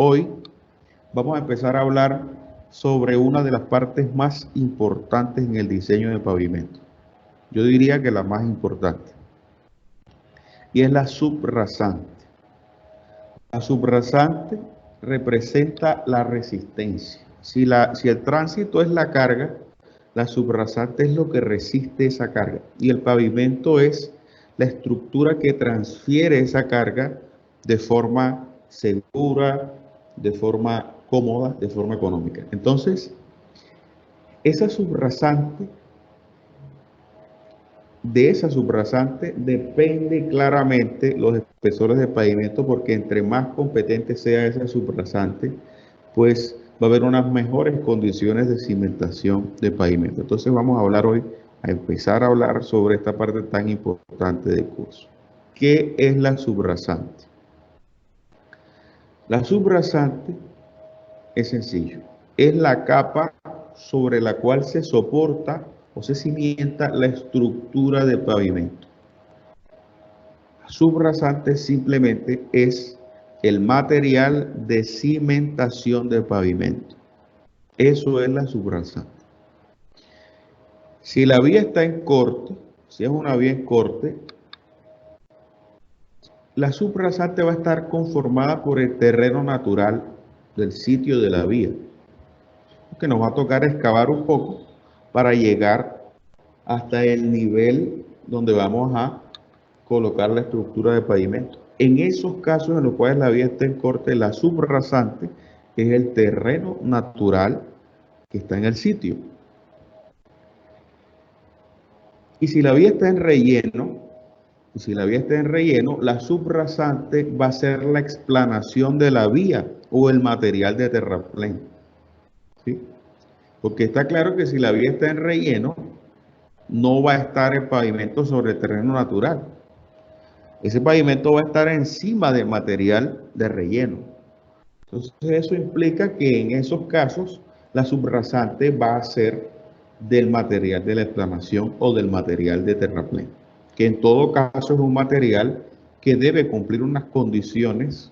Hoy vamos a empezar a hablar sobre una de las partes más importantes en el diseño de pavimento. Yo diría que la más importante. Y es la subrasante. La subrasante representa la resistencia. Si el tránsito es la carga, la subrasante es lo que resiste esa carga. Y el pavimento es la estructura que transfiere esa carga de forma segura, de forma cómoda, de forma económica. Entonces, esa subrasante, de esa subrasante depende claramente los espesores de pavimento, porque entre más competente sea esa subrasante, pues va a haber unas mejores condiciones de cimentación de pavimento. Entonces vamos a hablar hoy, a empezar a hablar sobre esta parte tan importante del curso. ¿Qué es la subrasante? La subrasante es sencillo, es la capa sobre la cual se soporta o se cimienta la estructura de pavimento. La subrasante simplemente es el material de cimentación de pavimento. Eso es la subrasante. Si la vía está en corte, si es una vía en corte, la subrasante va a estar conformada por el terreno natural del sitio de la vía, que nos va a tocar excavar un poco para llegar hasta el nivel donde vamos a colocar la estructura de pavimento. En esos casos en los cuales la vía está en corte, la subrasante es el terreno natural que está en el sitio. Y si la vía está en relleno, la subrasante va a ser la explanación de la vía o el material de terraplén. ¿Sí? Porque está claro que si la vía está en relleno, no va a estar el pavimento sobre el terreno natural. Ese pavimento va a estar encima del material de relleno. Entonces eso implica que en esos casos la subrasante va a ser del material de la explanación o del material de terraplén, que en todo caso es un material que debe cumplir unas condiciones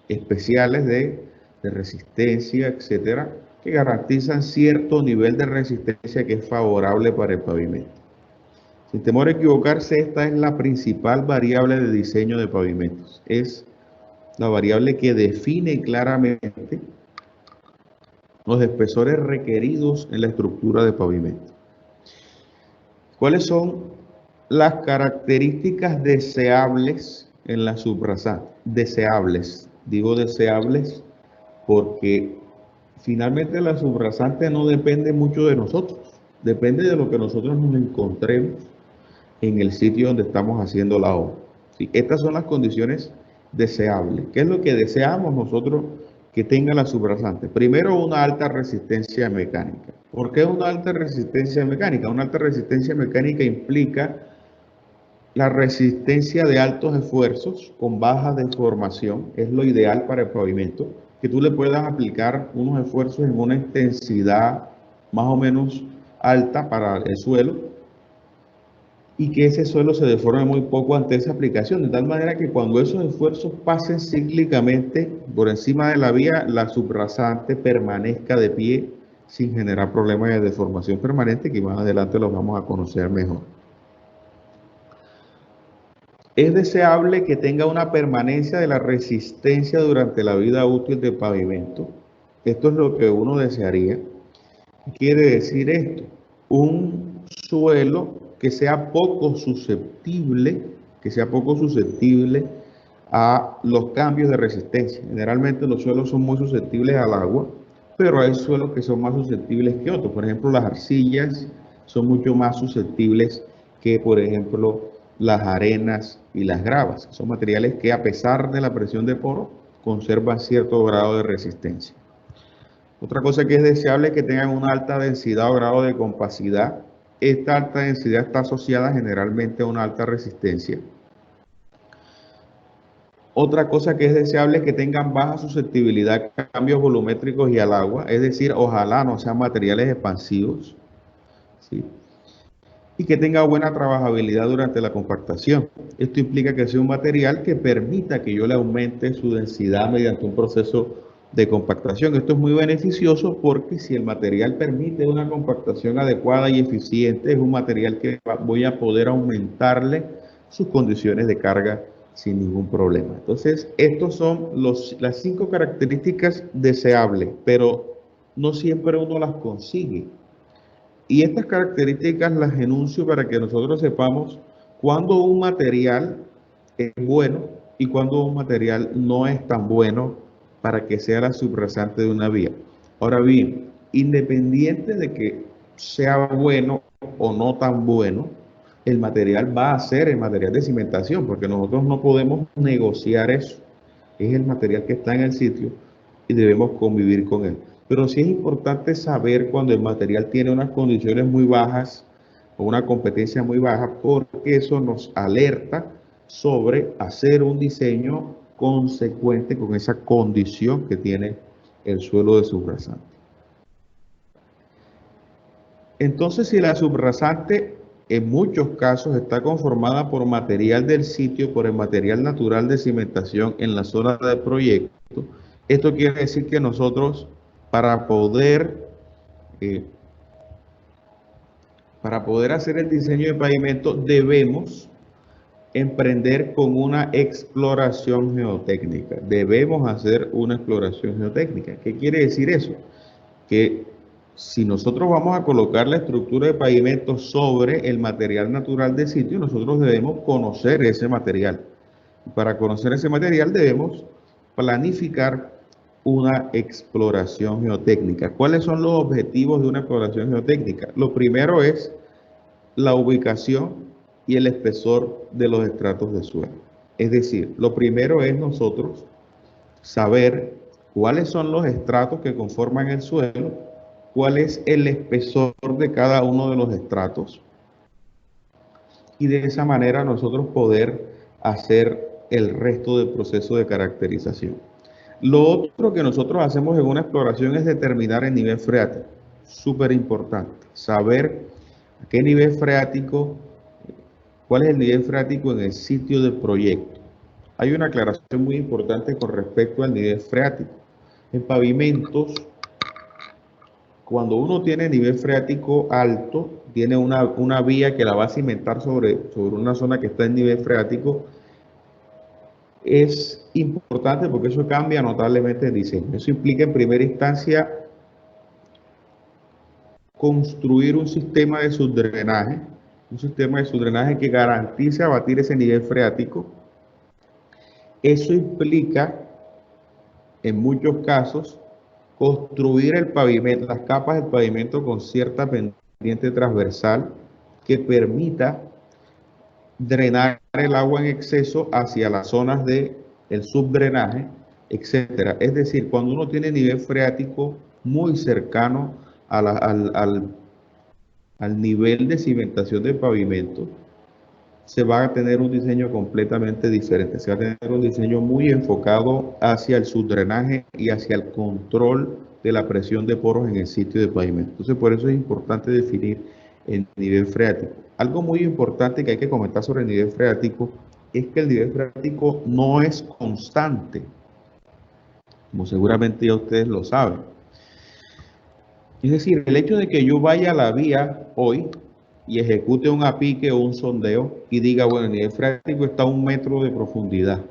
especiales de resistencia, etcétera, que garantizan cierto nivel de resistencia que es favorable para el pavimento. Sin temor a equivocarse, esta es la principal variable de diseño de pavimentos. Es la variable que define claramente los espesores requeridos en la estructura de pavimento. ¿Cuáles son las características deseables en la subrasante? Deseables. Digo deseables porque finalmente la subrasante no depende mucho de nosotros. Depende de lo que nosotros nos encontremos en el sitio donde estamos haciendo la obra. ¿Sí? Estas son las condiciones deseables. ¿Qué es lo que deseamos nosotros que tenga la subrasante? Primero, una alta resistencia mecánica. ¿Por qué una alta resistencia mecánica? Una alta resistencia mecánica implica la resistencia de altos esfuerzos con baja deformación. Es lo ideal para el pavimento, que tú le puedas aplicar unos esfuerzos en una intensidad más o menos alta para el suelo, y que ese suelo se deforme muy poco ante esa aplicación, de tal manera que cuando esos esfuerzos pasen cíclicamente por encima de la vía, la subrasante permanezca de pie sin generar problemas de deformación permanente, que más adelante los vamos a conocer mejor. Es deseable que tenga una permanencia de la resistencia durante la vida útil del pavimento. Esto es lo que uno desearía. ¿Qué quiere decir esto? Un suelo que sea poco susceptible a los cambios de resistencia. Generalmente los suelos son muy susceptibles al agua, pero hay suelos que son más susceptibles que otros. Por ejemplo, las arcillas son mucho más susceptibles que, por ejemplo, las arenas y las gravas. Son materiales que, a pesar de la presión de poro, conservan cierto grado de resistencia. Otra cosa que es deseable es que tengan una alta densidad o grado de compacidad. Esta alta densidad está asociada generalmente a una alta resistencia. Otra cosa que es deseable es que tengan baja susceptibilidad a cambios volumétricos y al agua, es decir, ojalá no sean materiales expansivos, ¿sí? Y que tenga buena trabajabilidad durante la compactación. Esto implica que sea un material que permita que yo le aumente su densidad mediante un proceso de compactación. Esto es muy beneficioso porque si el material permite una compactación adecuada y eficiente, es un material que voy a poder aumentarle sus condiciones de carga sin ningún problema. Entonces, estos son las 5 características deseables, pero no siempre uno las consigue. Y estas características las enuncio para que nosotros sepamos cuándo un material es bueno y cuándo un material no es tan bueno para que sea la subrasante de una vía. Ahora bien, independiente de que sea bueno o no tan bueno, el material va a ser el material de cimentación, porque nosotros no podemos negociar eso. Es el material que está en el sitio y debemos convivir con él. Pero sí es importante saber cuando el material tiene unas condiciones muy bajas o una competencia muy baja, porque eso nos alerta sobre hacer un diseño consecuente con esa condición que tiene el suelo de subrasante. Entonces, si la subrasante en muchos casos está conformada por material del sitio, por el material natural de cimentación en la zona de proyecto, esto quiere decir que nosotros, para poder hacer el diseño de pavimento, debemos emprender con una exploración geotécnica. Debemos hacer una exploración geotécnica. ¿Qué quiere decir eso? Que si nosotros vamos a colocar la estructura de pavimento sobre el material natural del sitio, nosotros debemos conocer ese material. Para conocer ese material debemos planificar una exploración geotécnica. ¿Cuáles son los objetivos de una exploración geotécnica? Lo primero es la ubicación y el espesor de los estratos de suelo. Es decir, lo primero es nosotros saber cuáles son los estratos que conforman el suelo, cuál es el espesor de cada uno de los estratos, y de esa manera nosotros poder hacer el resto del proceso de caracterización. Lo otro que nosotros hacemos en una exploración es determinar el nivel freático. Súper importante, saber a qué nivel freático, cuál es el nivel freático en el sitio del proyecto. Hay una aclaración muy importante con respecto al nivel freático. En pavimentos, cuando uno tiene nivel freático alto, tiene una vía que la va a cimentar sobre una zona que está en nivel freático, es importante porque eso cambia notablemente el diseño. Eso implica en primera instancia construir un sistema de subdrenaje que garantice abatir ese nivel freático. Eso implica, en muchos casos, construir el pavimento, las capas del pavimento con cierta pendiente transversal que permita drenar el agua en exceso hacia las zonas del subdrenaje, etcétera. Es decir, cuando uno tiene nivel freático muy cercano al nivel de cimentación del pavimento, se va a tener un diseño completamente diferente. Se va a tener un diseño muy enfocado hacia el subdrenaje y hacia el control de la presión de poros en el sitio de pavimento. Entonces, por eso es importante definir el nivel freático. Algo muy importante que hay que comentar sobre el nivel freático es que el nivel freático no es constante, como seguramente ya ustedes lo saben. Es decir, el hecho de que yo vaya a la vía hoy y ejecute un apique o un sondeo y diga, bueno, el nivel freático está a 1 metro de profundidad,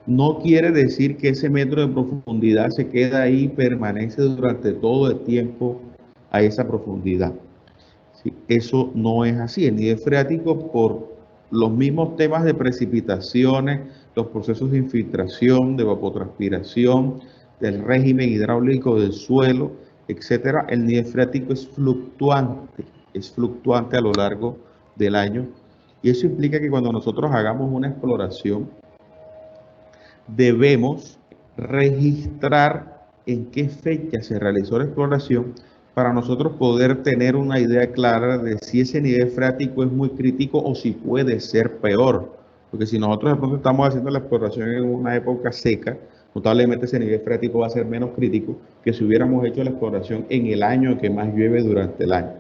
no quiere decir que ese metro de profundidad se queda ahí y permanece durante todo el tiempo a esa profundidad. ¿Sí? Eso no es así. El nivel freático, por los mismos temas de precipitaciones, los procesos de infiltración, de evapotranspiración, del régimen hidráulico del suelo, etcétera, el nivel freático es fluctuante a lo largo del año. Y eso implica que cuando nosotros hagamos una exploración, debemos registrar en qué fecha se realizó la exploración para nosotros poder tener una idea clara de si ese nivel freático es muy crítico o si puede ser peor. Porque si nosotros de pronto estamos haciendo la exploración en una época seca, notablemente ese nivel freático va a ser menos crítico que si hubiéramos hecho la exploración en el año que más llueve durante el año.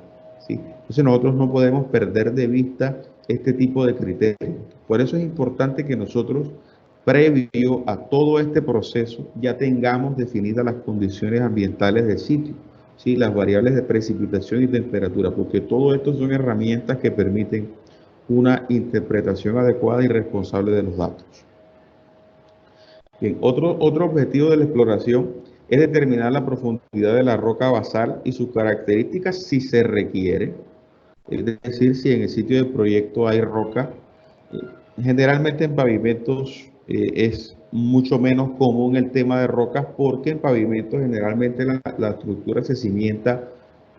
¿Sí? Entonces nosotros no podemos perder de vista este tipo de criterios. Por eso es importante que nosotros previo a todo este proceso, ya tengamos definidas las condiciones ambientales del sitio, ¿sí? Las variables de precipitación y temperatura, porque todo esto son herramientas que permiten una interpretación adecuada y responsable de los datos. Bien, otro objetivo de la exploración es determinar la profundidad de la roca basal y sus características si se requiere. Es decir, si en el sitio del proyecto hay roca, generalmente en pavimentos es mucho menos común el tema de rocas porque en pavimentos generalmente la estructura se cimienta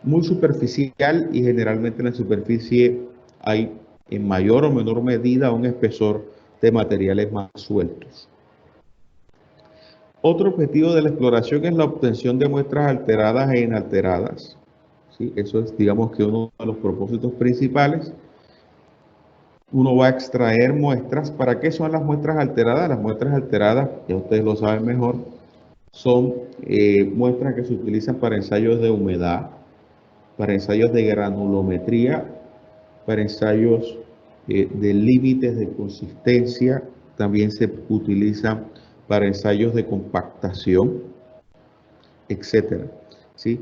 muy superficial y generalmente en la superficie hay en mayor o menor medida un espesor de materiales más sueltos. Otro objetivo de la exploración es la obtención de muestras alteradas e inalteradas. ¿Sí? Eso es, digamos, que uno de los propósitos principales. Uno va a extraer muestras. ¿Para qué son las muestras alteradas? Las muestras alteradas, ya ustedes lo saben mejor, son muestras que se utilizan para ensayos de humedad, para ensayos de granulometría, para ensayos de límites de consistencia. También se utilizan para ensayos de compactación, etcétera. ¿Sí?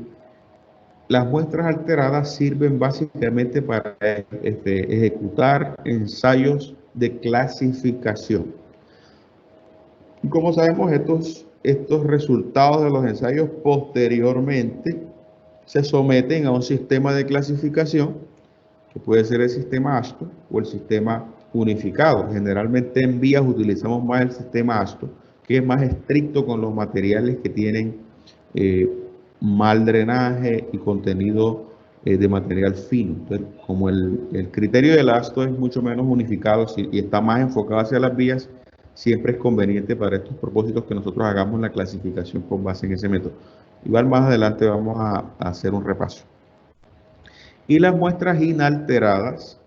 Las muestras alteradas sirven básicamente para ejecutar ensayos de clasificación. Y como sabemos, estos resultados de los ensayos posteriormente se someten a un sistema de clasificación, que puede ser el sistema AASHTO o el sistema unificado. Generalmente en vías utilizamos más el sistema AASHTO, que es más estricto con los materiales que tienen mal drenaje y contenido de material fino. Entonces, como el criterio del AASHTO es mucho menos unificado y está más enfocado hacia las vías, siempre es conveniente para estos propósitos que nosotros hagamos la clasificación con base en ese método. Igual más adelante vamos a hacer un repaso. Y las muestras inalteradas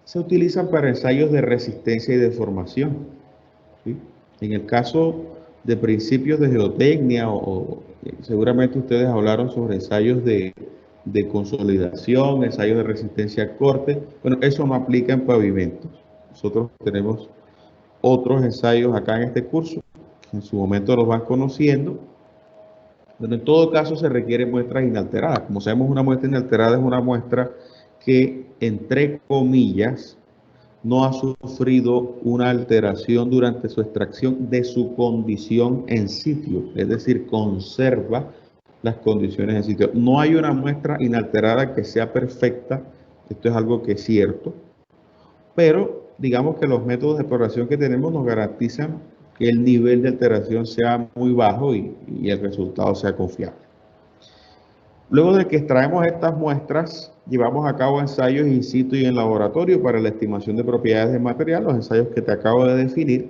se utilizan para ensayos de resistencia y deformación. ¿Sí? En el caso de principios de geotecnia, seguramente ustedes hablaron sobre ensayos de consolidación, ensayos de resistencia a corte. Bueno, eso no aplica en pavimentos. Nosotros tenemos otros ensayos acá en este curso, que en su momento los van conociendo. Pero en todo caso se requieren muestras inalteradas. Como sabemos, una muestra inalterada es una muestra que, entre comillas, no ha sufrido una alteración durante su extracción de su condición en sitio, es decir, conserva las condiciones en sitio. No hay una muestra inalterada que sea perfecta, esto es algo que es cierto, pero digamos que los métodos de exploración que tenemos nos garantizan que el nivel de alteración sea muy bajo y el resultado sea confiable. Luego de que extraemos estas muestras, llevamos a cabo ensayos in situ y en laboratorio para la estimación de propiedades del material, los ensayos que te acabo de definir.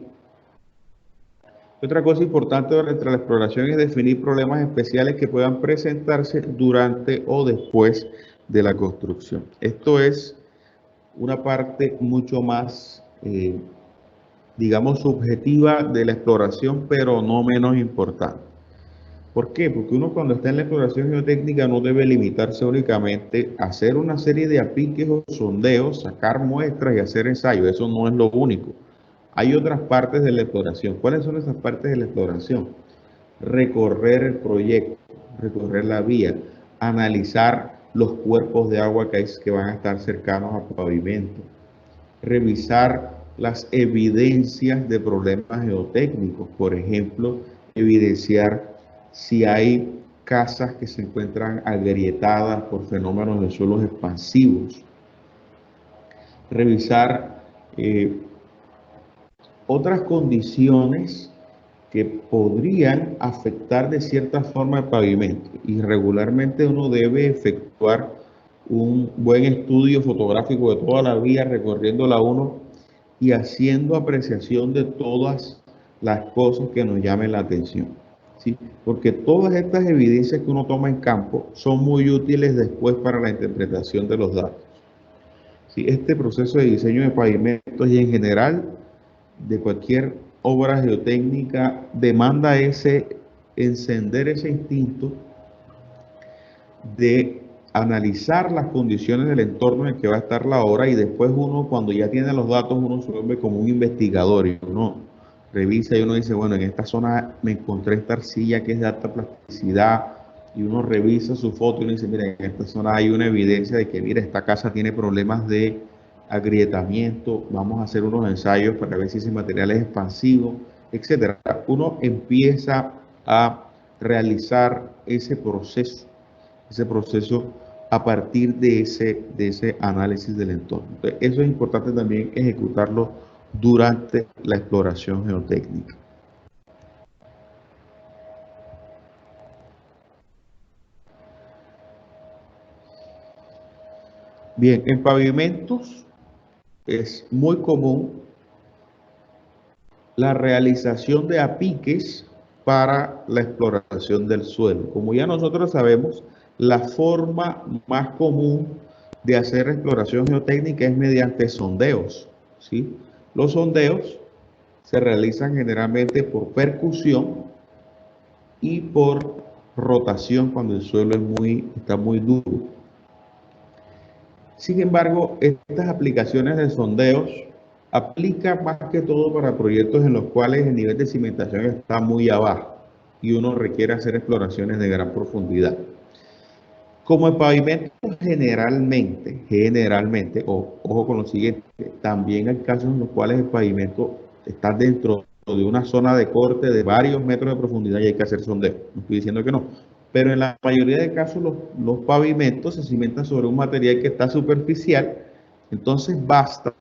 Otra cosa importante entre la exploración es definir problemas especiales que puedan presentarse durante o después de la construcción. Esto es una parte mucho más, digamos, subjetiva de la exploración, pero no menos importante. ¿Por qué? Porque uno cuando está en la exploración geotécnica no debe limitarse únicamente a hacer una serie de apiques o sondeos, sacar muestras y hacer ensayos. Eso no es lo único. Hay otras partes de la exploración. ¿Cuáles son esas partes de la exploración? Recorrer el proyecto, recorrer la vía, analizar los cuerpos de agua que van a estar cercanos a pavimento, revisar las evidencias de problemas geotécnicos, por ejemplo, evidenciar si hay casas que se encuentran agrietadas por fenómenos de suelos expansivos, revisar otras condiciones que podrían afectar de cierta forma el pavimento. Y regularmente uno debe efectuar un buen estudio fotográfico de toda la vía, recorriéndola uno y haciendo apreciación de todas las cosas que nos llamen la atención. ¿Sí? Porque todas estas evidencias que uno toma en campo son muy útiles después para la interpretación de los datos. ¿Sí? Este proceso de diseño de pavimentos y en general de cualquier obra geotécnica demanda encender ese instinto de analizar las condiciones del entorno en el que va a estar la obra, y después uno, cuando ya tiene los datos, uno se vuelve como un investigador y uno revisa y uno dice, bueno, en esta zona me encontré esta arcilla que es de alta plasticidad, y uno revisa su foto y uno dice, mira, en esta zona hay una evidencia de que, mira, esta casa tiene problemas de agrietamiento, vamos a hacer unos ensayos para ver si ese material es expansivo, etcétera. Uno empieza a realizar ese proceso a partir de ese análisis del entorno. Entonces, eso es importante también ejecutarlo durante la exploración geotécnica. Bien, en pavimentos es muy común la realización de apiques para la exploración del suelo. Como ya nosotros sabemos, la forma más común de hacer exploración geotécnica es mediante sondeos, ¿sí? Los sondeos se realizan generalmente por percusión y por rotación cuando el suelo está muy duro. Sin embargo, estas aplicaciones de sondeos aplican más que todo para proyectos en los cuales el nivel de cimentación está muy abajo y uno requiere hacer exploraciones de gran profundidad. Como el pavimento generalmente, ojo con lo siguiente, también hay casos en los cuales el pavimento está dentro de una zona de corte de varios metros de profundidad y hay que hacer sondeo. No estoy diciendo que no, pero en la mayoría de casos los pavimentos se cimentan sobre un material que está superficial, entonces basta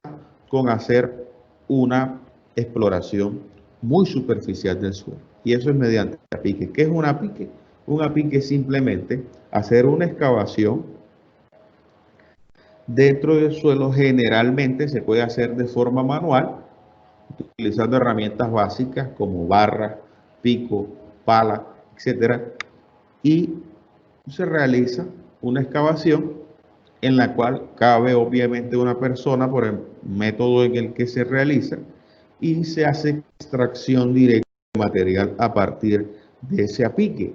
con hacer una exploración muy superficial del suelo. Y eso es mediante apique. ¿Qué es un apique? Un apique es simplemente hacer una excavación dentro del suelo. Generalmente se puede hacer de forma manual, utilizando herramientas básicas como barra, pico, pala, etcétera, y se realiza una excavación en la cual cabe obviamente una persona por el método en el que se realiza, y se hace extracción directa de material a partir de ese apique.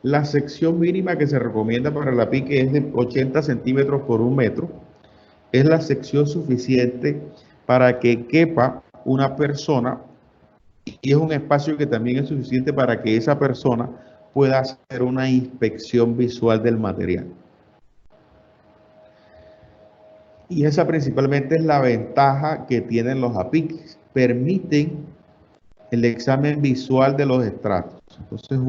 La sección mínima que se recomienda para el apique es de 80 centímetros por 1 metro. Es la sección suficiente para que quepa una persona, y es un espacio que también es suficiente para que esa persona pueda hacer una inspección visual del material. Y esa principalmente es la ventaja que tienen los apiques. Permiten el examen visual de los estratos. Entonces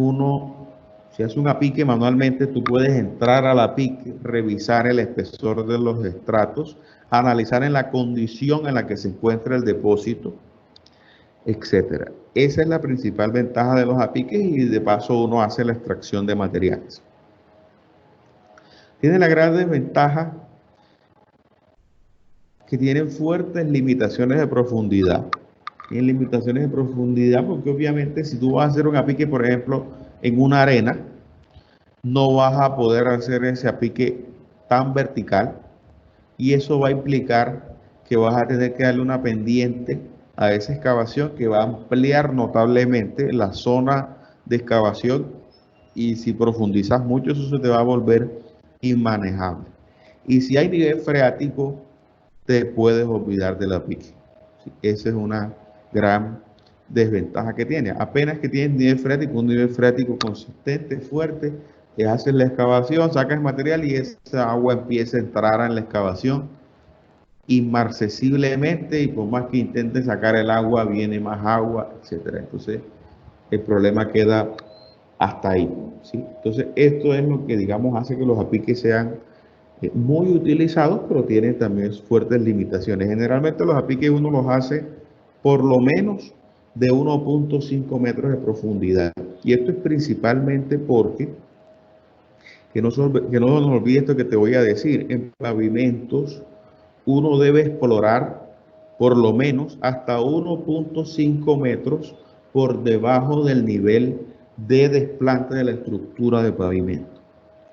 si hace un apique manualmente, tú puedes entrar al apique, revisar el espesor de los estratos, analizar en la condición en la que se encuentra el depósito, etcétera. Esa es la principal ventaja de los apiques, y de paso uno hace la extracción de materiales. Tiene la gran desventaja que tienen fuertes limitaciones de profundidad. Tienen limitaciones de profundidad porque obviamente si tú vas a hacer un apique, por ejemplo, en una arena, no vas a poder hacer ese apique tan vertical, y eso va a implicar que vas a tener que darle una pendiente a esa excavación que va a ampliar notablemente la zona de excavación, y si profundizas mucho eso se te va a volver inmanejable. Y si hay nivel freático, te puedes olvidar del apique. Esa es una gran desventaja que tiene. Apenas que tienes nivel freático, un nivel freático consistente, fuerte, haces la excavación, sacas el material y esa agua empieza a entrar en la excavación inmarcesiblemente, y por más que intentes sacar el agua, viene más agua, etcétera. Entonces, el problema queda hasta ahí, ¿sí? Entonces, esto es lo que, digamos, hace que los apiques sean muy utilizados, pero tienen también fuertes limitaciones. Generalmente los apiques uno los hace por lo menos de 1.5 metros de profundidad. Y esto es principalmente porque, que no nos olvide esto que te voy a decir, en pavimentos uno debe explorar por lo menos hasta 1.5 metros por debajo del nivel de desplante de la estructura de pavimento.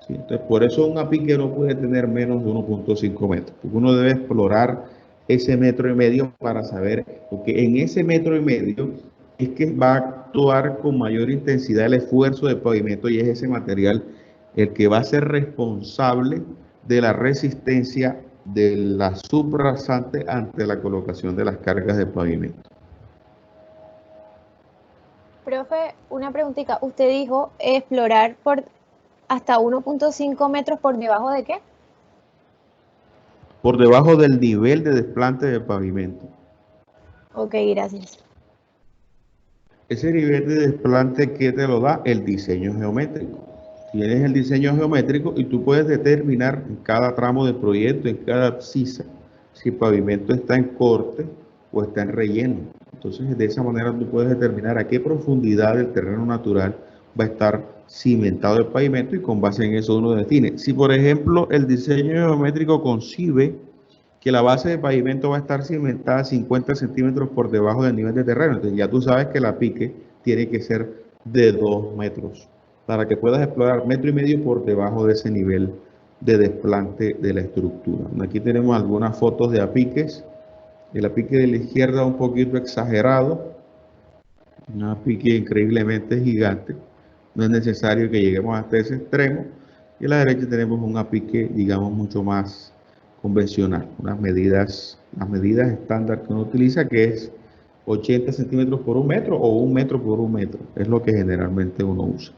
¿Sí? Entonces, por eso un apique no puede tener menos de 1.5 metros, porque uno debe explorar ese 1,5 metros para saber, porque en ese 1,5 metros es que va a actuar con mayor intensidad el esfuerzo de pavimento, y es ese material el que va a ser responsable de la resistencia de la subrasante ante la colocación de las cargas de pavimento. Profe, una preguntita. Usted dijo explorar por hasta 1.5 metros por debajo de qué? Por debajo del nivel de desplante del pavimento. Ok, gracias. Ese nivel de desplante, ¿qué te lo da? El diseño geométrico. Tienes el diseño geométrico y tú puedes determinar en cada tramo del proyecto, en cada abscisa, si el pavimento está en corte o está en relleno. Entonces, de esa manera tú puedes determinar a qué profundidad del terreno natural va a estar cimentado el pavimento y con base en eso uno define. Si, por ejemplo, el diseño geométrico concibe que la base de pavimento va a estar cimentada 50 centímetros por debajo del nivel de terreno, entonces ya tú sabes que la pique tiene que ser de 2 metros para que puedas explorar 1,5 metros por debajo de ese nivel de desplante de la estructura. Aquí tenemos algunas fotos de apiques. El apique de la izquierda un poquito exagerado, un apique increíblemente gigante. No es necesario que lleguemos hasta ese extremo. Y a la derecha tenemos un apique, digamos, mucho más convencional. Las medidas estándar que uno utiliza, que es 80 centímetros por 1 metro o 1 metro por 1 metro. Es lo que generalmente uno usa.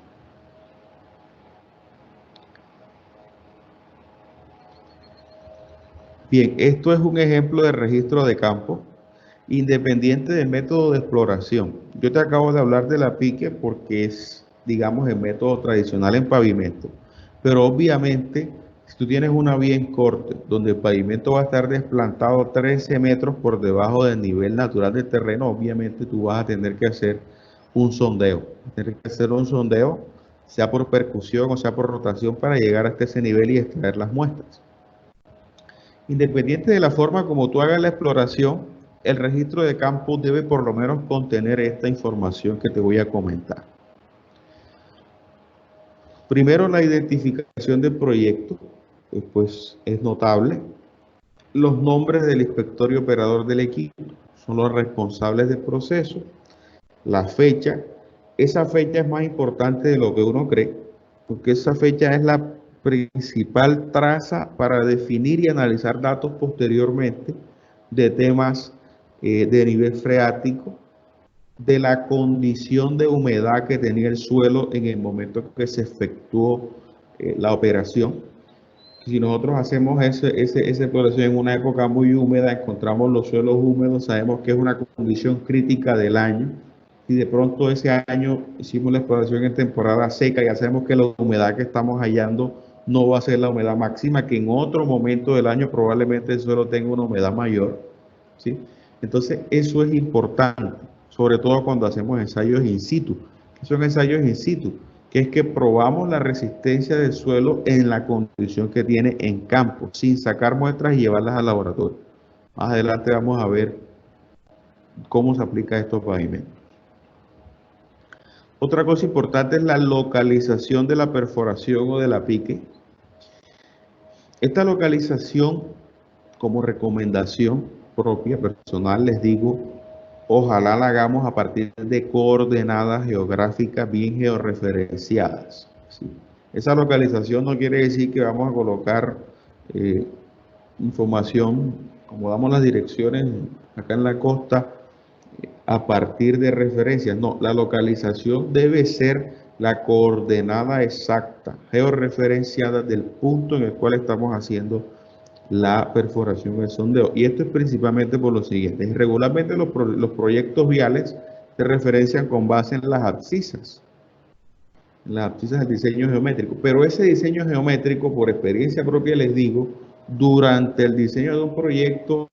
Bien, esto es un ejemplo de registro de campo independiente del método de exploración. Yo te acabo de hablar de la pique porque es, digamos, el método tradicional en pavimento. Pero obviamente, si tú tienes una vía en corte donde el pavimento va a estar desplantado 13 metros por debajo del nivel natural del terreno, obviamente tú vas a tener que hacer un sondeo. Tener que hacer un sondeo, sea por percusión o sea por rotación, para llegar hasta ese nivel y extraer las muestras. Independiente de la forma como tú hagas la exploración, el registro de campo debe por lo menos contener esta información que te voy a comentar. Primero, la identificación del proyecto, pues es notable. Los nombres del inspector y operador del equipo son los responsables del proceso. La fecha, esa fecha es más importante de lo que uno cree, porque esa fecha es la principal traza para definir y analizar datos posteriormente de temas de nivel freático, de la condición de humedad que tenía el suelo en el momento que se efectuó la operación. Si nosotros hacemos esa exploración en una época muy húmeda, encontramos los suelos húmedos, sabemos que es una condición crítica del año. Si de pronto ese año hicimos la exploración en temporada seca, ya sabemos que la humedad que estamos hallando no va a ser la humedad máxima, que en otro momento del año probablemente el suelo tenga una humedad mayor, ¿sí? Entonces eso es importante, sobre todo cuando hacemos ensayos in situ. ¿Qué son ensayos in situ? Que es que probamos la resistencia del suelo en la condición que tiene en campo, sin sacar muestras y llevarlas al laboratorio. Más adelante vamos a ver cómo se aplica esto a pavimentos. Otra cosa importante es la localización de la perforación o de la pique. Esta localización, como recomendación propia, personal, les digo, ojalá la hagamos a partir de coordenadas geográficas bien georreferenciadas, ¿sí? Esa localización no quiere decir que vamos a colocar información, como damos las direcciones acá en la costa, a partir de referencias. No, la localización debe ser la coordenada exacta, georreferenciada del punto en el cual estamos haciendo la perforación del sondeo. Y esto es principalmente por lo siguiente. Regularmente los proyectos viales se referencian con base en las abscisas del diseño geométrico. Pero ese diseño geométrico, por experiencia propia les digo, durante el diseño de un proyecto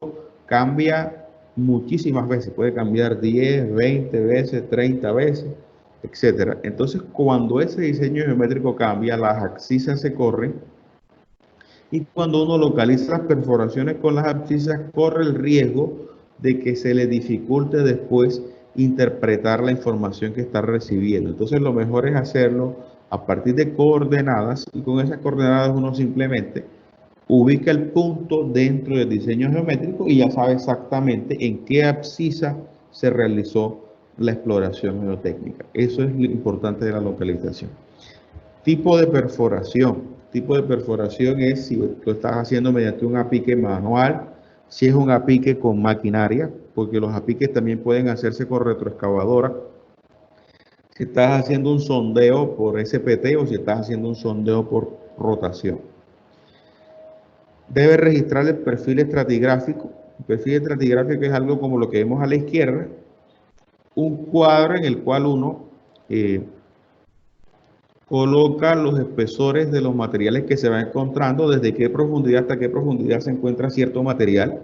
cambia muchísimas veces. Puede cambiar 10, 20 veces, 30 veces, etcétera. Entonces, cuando ese diseño geométrico cambia, las abscisas se corren. Y cuando uno localiza las perforaciones con las abscisas, corre el riesgo de que se le dificulte después interpretar la información que está recibiendo. Entonces lo mejor es hacerlo a partir de coordenadas, y con esas coordenadas uno simplemente ubica el punto dentro del diseño geométrico y ya sabe exactamente en qué abscisa se realizó la exploración geotécnica. Eso es lo importante de la localización. Tipo de perforación. Tipo de perforación es si lo estás haciendo mediante un apique manual, si es un apique con maquinaria, porque los apiques también pueden hacerse con retroexcavadora. Si estás haciendo un sondeo por SPT o si estás haciendo un sondeo por rotación. Debe registrar el perfil estratigráfico. El perfil estratigráfico es algo como lo que vemos a la izquierda, un cuadro en el cual uno coloca los espesores de los materiales que se va encontrando, desde qué profundidad hasta qué profundidad se encuentra cierto material,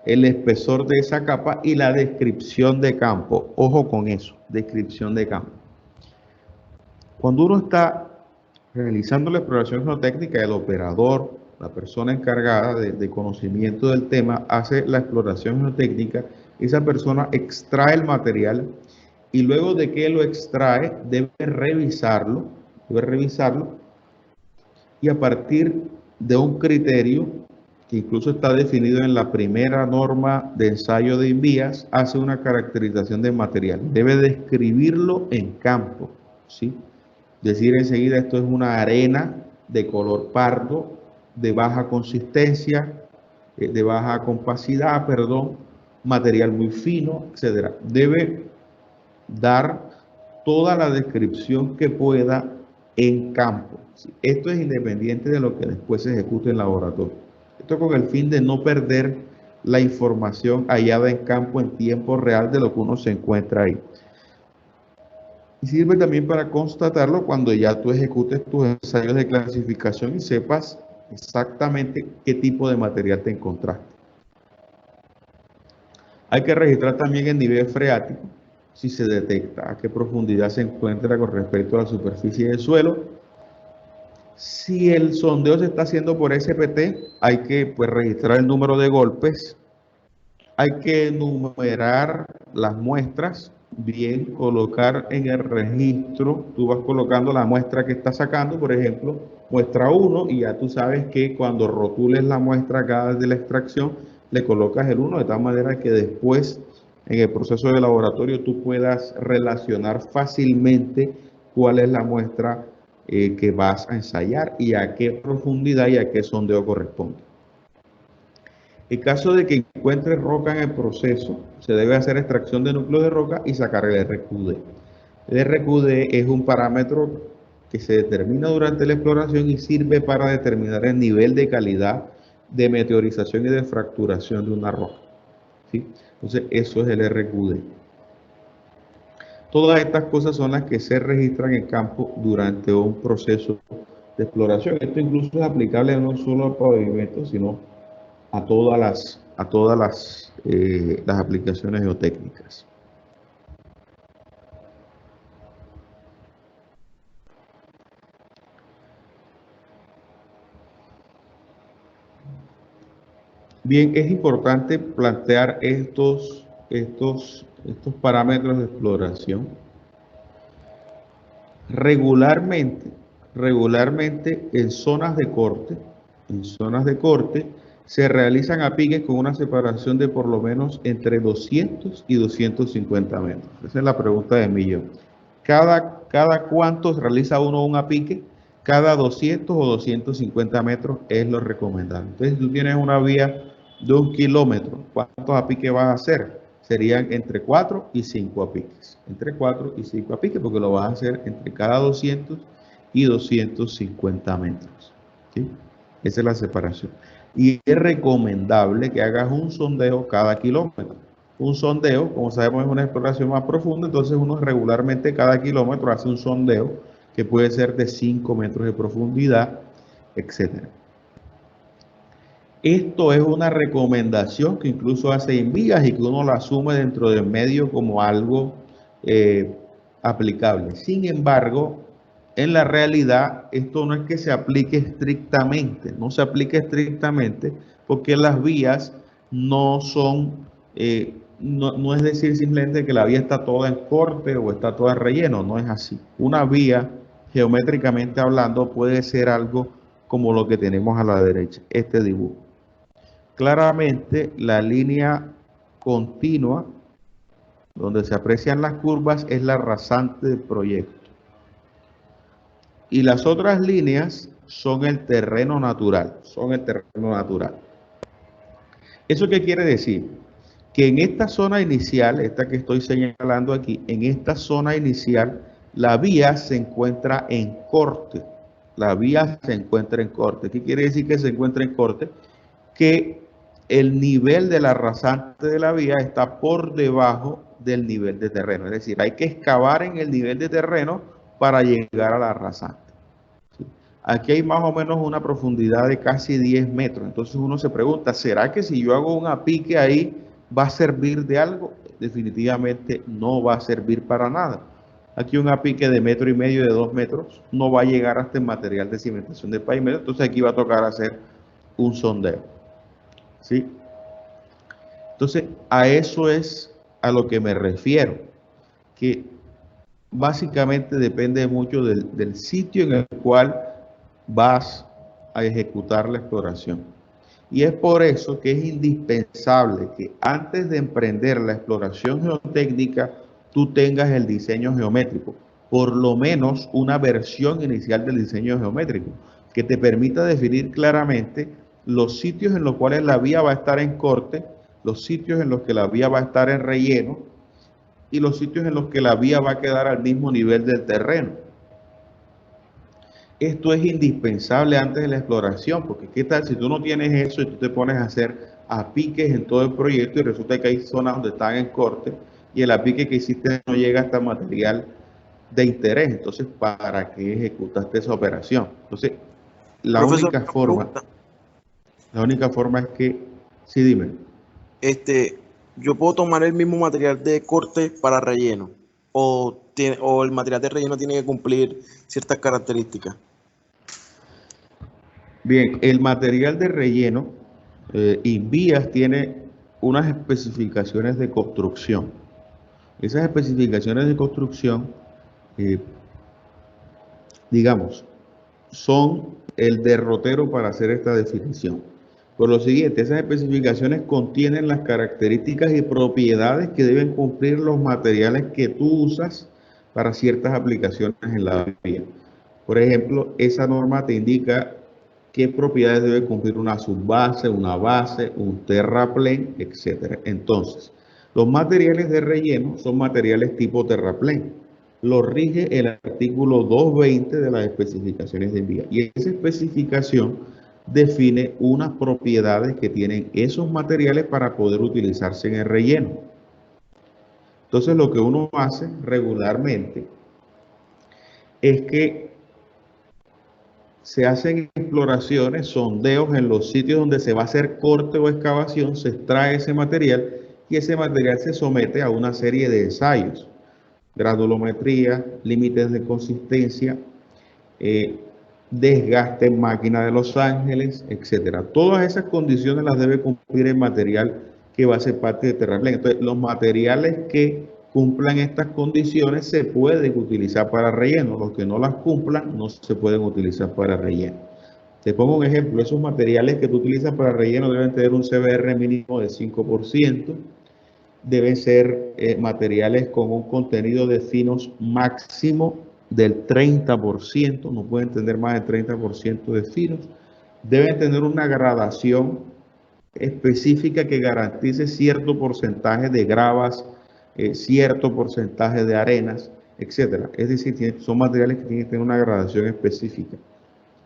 el espesor de esa capa y la descripción de campo. Ojo con eso, descripción de campo. Cuando uno está realizando la exploración geotécnica, el operador, la persona encargada de conocimiento del tema, hace la exploración geotécnica, esa persona extrae el material y luego de que lo extrae debe revisarlo y a partir de un criterio que incluso está definido en la primera norma de ensayo de INVIAS, hace una caracterización del material. Debe describirlo en campo, ¿sí? Decir enseguida esto es una arena de color pardo, de baja consistencia, de baja compacidad, perdón, material muy fino, etc. Debe dar toda la descripción que pueda en campo. Esto es independiente de lo que después se ejecute en laboratorio. Esto con el fin de no perder la información hallada en campo en tiempo real de lo que uno se encuentra ahí. Y sirve también para constatarlo cuando ya tú ejecutes tus ensayos de clasificación y sepas exactamente qué tipo de material te encontraste. Hay que registrar también el nivel freático, si se detecta a qué profundidad se encuentra con respecto a la superficie del suelo. Si el sondeo se está haciendo por SPT, hay que registrar el número de golpes, hay que enumerar las muestras, bien colocar en el registro, tú vas colocando la muestra que estás sacando, por ejemplo, muestra 1, y ya tú sabes que cuando rotules la muestra acá de la extracción, le colocas el 1, de tal manera que después, en el proceso de laboratorio, tú puedas relacionar fácilmente cuál es la muestra que vas a ensayar y a qué profundidad y a qué sondeo corresponde. En caso de que encuentres roca en el proceso, se debe hacer extracción de núcleo de roca y sacar el RQD. El RQD es un parámetro que se determina durante la exploración y sirve para determinar el nivel de calidad de meteorización y de fracturación de una roca, ¿sí? Entonces, eso es el RQD. Todas estas cosas son las que se registran en campo durante un proceso de exploración. Esto incluso es aplicable no solo al pavimento, sino a todas las aplicaciones geotécnicas. Bien, es importante plantear estos parámetros de exploración regularmente en zonas de corte. En zonas de corte se realizan apiques con una separación de por lo menos entre 200 y 250 metros. Esa es la pregunta de millón. ¿Cada cuánto realiza uno un apique? Cada 200 o 250 metros es lo recomendable. Entonces, si tú tienes una vía de 1 kilómetro, ¿cuántos apiques vas a hacer? Serían entre 4 y 5 apiques. Entre 4 y 5 apiques, porque lo vas a hacer entre cada 200 y 250 metros, ¿sí? Esa es la separación. Y es recomendable que hagas un sondeo cada kilómetro. Un sondeo, como sabemos, es una exploración más profunda, entonces uno regularmente cada kilómetro hace un sondeo que puede ser de 5 metros de profundidad, etc. Esto es una recomendación que incluso hace INVIAS y que uno la asume dentro del medio como algo aplicable. Sin embargo, en la realidad, esto no es que se aplique estrictamente, no se aplica estrictamente porque las vías no son, no es decir simplemente que la vía está toda en corte o está toda en relleno, no es así. Una vía, geométricamente hablando, puede ser algo como lo que tenemos a la derecha, este dibujo. Claramente, la línea continua, donde se aprecian las curvas, es la rasante del proyecto. Y las otras líneas son el terreno natural, ¿Eso qué quiere decir? Que en esta zona inicial, esta que estoy señalando aquí, en esta zona inicial, la vía se encuentra en corte. La vía se encuentra en corte. ¿Qué quiere decir que se encuentra en corte? Que el nivel de la rasante de la vía está por debajo del nivel de terreno. Es decir, hay que excavar en el nivel de terreno para llegar a la rasante. ¿Sí? Aquí hay más o menos una profundidad de casi 10 metros. Entonces uno se pregunta, ¿será que si yo hago un apique ahí va a servir de algo? Definitivamente no va a servir para nada. Aquí un apique de 1,5 metros, de 2 metros, no va a llegar hasta el material de cimentación de pavimento. Entonces aquí va a tocar hacer un sondeo. ¿Sí? Entonces, a eso es a lo que me refiero, que básicamente depende mucho del sitio en el cual vas a ejecutar la exploración. Y es por eso que es indispensable que antes de emprender la exploración geotécnica, tú tengas el diseño geométrico, por lo menos una versión inicial del diseño geométrico, que te permita definir claramente los sitios en los cuales la vía va a estar en corte, los sitios en los que la vía va a estar en relleno y los sitios en los que la vía va a quedar al mismo nivel del terreno. Esto es indispensable antes de la exploración, porque ¿qué tal si tú no tienes eso y tú te pones a hacer apiques en todo el proyecto y resulta que hay zonas donde están en corte y el apique que hiciste no llega hasta material de interés? Entonces, ¿para qué ejecutaste esa operación? Entonces, la Profesor, única forma es que, sí, dime. yo puedo tomar el mismo material de corte para relleno o el material de relleno tiene que cumplir ciertas características. Bien, el material de relleno, Invías tiene unas especificaciones de construcción. Esas especificaciones de construcción, digamos, son el derrotero para hacer esta definición. Por lo siguiente, esas especificaciones contienen las características y propiedades que deben cumplir los materiales que tú usas para ciertas aplicaciones en la vía. Por ejemplo, esa norma te indica qué propiedades debe cumplir una subbase, una base, un terraplén, etc. Entonces, los materiales de relleno son materiales tipo terraplén. Lo rige el artículo 220 de las especificaciones de Invías. Y esa especificación define unas propiedades que tienen esos materiales para poder utilizarse en el relleno. Entonces, lo que uno hace regularmente es que se hacen exploraciones, sondeos en los sitios donde se va a hacer corte o excavación, se extrae ese material y ese material se somete a una serie de ensayos, granulometría, límites de consistencia, desgaste en máquina de Los Ángeles, etcétera. Todas esas condiciones las debe cumplir el material que va a ser parte de terraplén. Entonces, los materiales que cumplan estas condiciones se pueden utilizar para relleno. Los que no las cumplan no se pueden utilizar para relleno. Te pongo un ejemplo. Esos materiales que tú utilizas para relleno deben tener un CBR mínimo de 5%. Deben ser materiales con un contenido de finos máximo del 30%. No pueden tener más del 30% de finos. Deben tener una gradación específica que garantice cierto porcentaje de gravas, cierto porcentaje de arenas, etcétera. Es decir, son materiales que tienen que tener una gradación específica.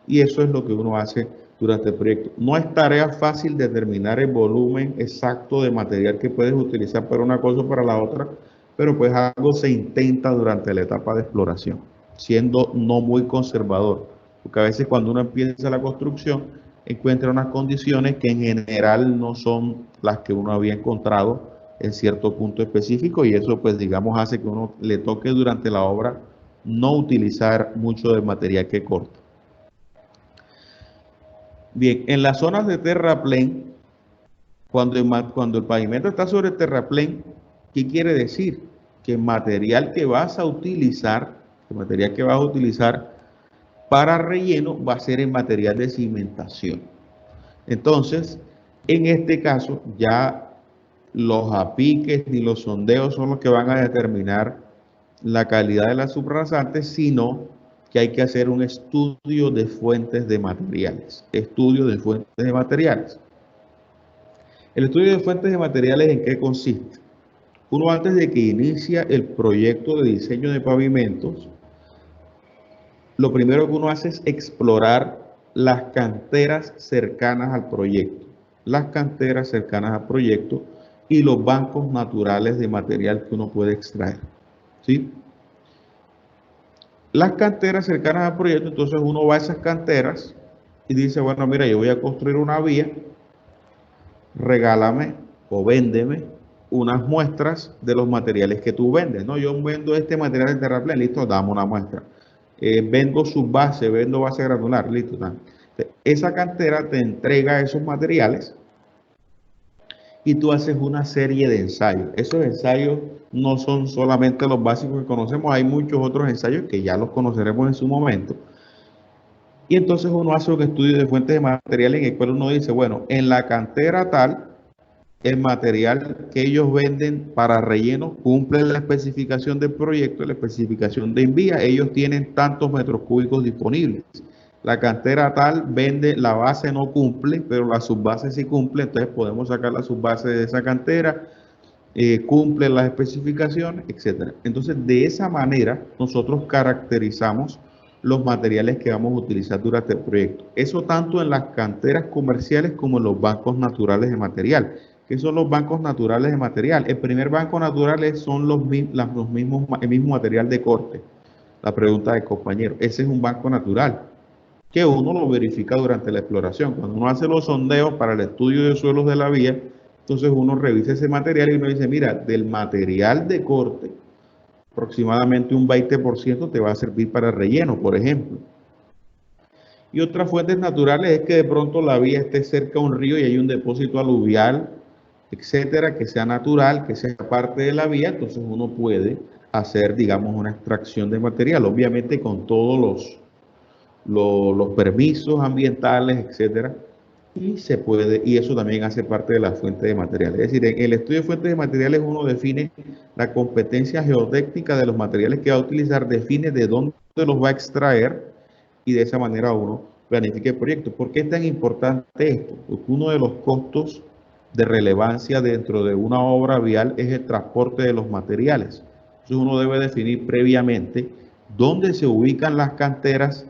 Y eso es lo que uno hace durante el proyecto. No es tarea fácil determinar el volumen exacto de material que puedes utilizar para una cosa o para la otra, pero pues algo se intenta durante la etapa de exploración, siendo no muy conservador, porque a veces cuando uno empieza la construcción encuentra unas condiciones que en general no son las que uno había encontrado en cierto punto específico y eso pues digamos hace que uno le toque durante la obra no utilizar mucho del material que corta. Bien, en las zonas de terraplén, cuando el pavimento está sobre el terraplén, ¿qué quiere decir? Que el material que vas a utilizar, para relleno va a ser el material de cimentación. Entonces, en este caso, ya los apiques ni los sondeos son los que van a determinar la calidad de la subrasante, sino que hay que hacer un estudio de fuentes de materiales. Estudio de fuentes de materiales. El estudio de fuentes de materiales, ¿en qué consiste? Uno, antes de que inicia el proyecto de diseño de pavimentos, lo primero que uno hace es explorar las canteras cercanas al proyecto. Las canteras cercanas al proyecto y los bancos naturales de material que uno puede extraer, ¿sí? Las canteras cercanas al proyecto, entonces uno va a esas canteras y dice, bueno, mira, yo voy a construir una vía, regálame o véndeme unas muestras de los materiales que tú vendes, ¿no? Yo vendo este material de terraplén, listo, dame una muestra. Vendo subbase, vendo base granular, listo. Esa cantera te entrega esos materiales y tú haces una serie de ensayos. Esos ensayos no son solamente los básicos que conocemos, hay muchos otros ensayos que ya los conoceremos en su momento. Y entonces uno hace un estudio de fuentes de materiales en el cual uno dice, bueno, en la cantera tal, el material que ellos venden para relleno cumple la especificación del proyecto, la especificación de envía, ellos tienen tantos metros cúbicos disponibles. La cantera tal vende, la base no cumple, pero la subbase sí cumple, entonces podemos sacar la subbase de esa cantera, cumple las especificaciones, etc. Entonces, de esa manera, nosotros caracterizamos los materiales que vamos a utilizar durante el proyecto. Eso tanto en las canteras comerciales como en los bancos naturales de material. ¿Qué son los bancos naturales de material? El primer banco natural son el mismo material de corte. La pregunta del compañero. Ese es un banco natural que uno lo verifica durante la exploración. Cuando uno hace los sondeos para el estudio de suelos de la vía, entonces uno revisa ese material y uno dice, mira, del material de corte, aproximadamente un 20% te va a servir para relleno, por ejemplo. Y otras fuentes naturales es que de pronto la vía esté cerca a un río y hay un depósito aluvial, etcétera, que sea natural, que sea parte de la vía, entonces uno puede hacer, digamos, una extracción de material, obviamente con todos los permisos ambientales, etcétera, y se puede, y eso también hace parte de la fuente de materiales. Es decir, en el estudio de fuentes de materiales uno define la competencia geotécnica de los materiales que va a utilizar, define de dónde los va a extraer y de esa manera uno planifica el proyecto. ¿Por qué es tan importante esto? Porque uno de los costos de relevancia dentro de una obra vial es el transporte de los materiales. Entonces uno debe definir previamente dónde se ubican las canteras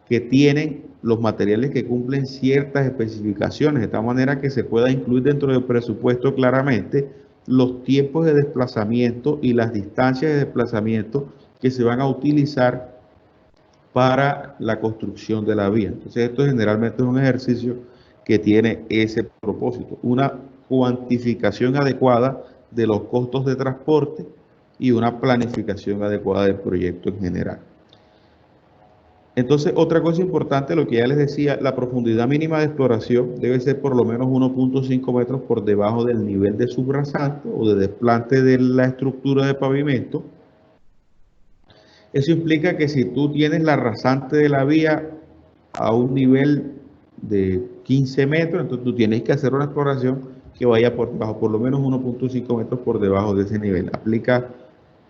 que tienen los materiales que cumplen ciertas especificaciones, de tal manera que se pueda incluir dentro del presupuesto claramente los tiempos de desplazamiento y las distancias de desplazamiento que se van a utilizar para la construcción de la vía. Entonces esto generalmente es un ejercicio que tiene ese propósito, una cuantificación adecuada de los costos de transporte y una planificación adecuada del proyecto en general. Entonces, otra cosa importante, lo que ya les decía, la profundidad mínima de exploración debe ser por lo menos 1.5 metros por debajo del nivel de subrasante o de desplante de la estructura de pavimento. Eso implica que si tú tienes la rasante de la vía a un nivel de 15 metros, entonces tú tienes que hacer una exploración que vaya por debajo, por lo menos 1.5 metros por debajo de ese nivel. Aplica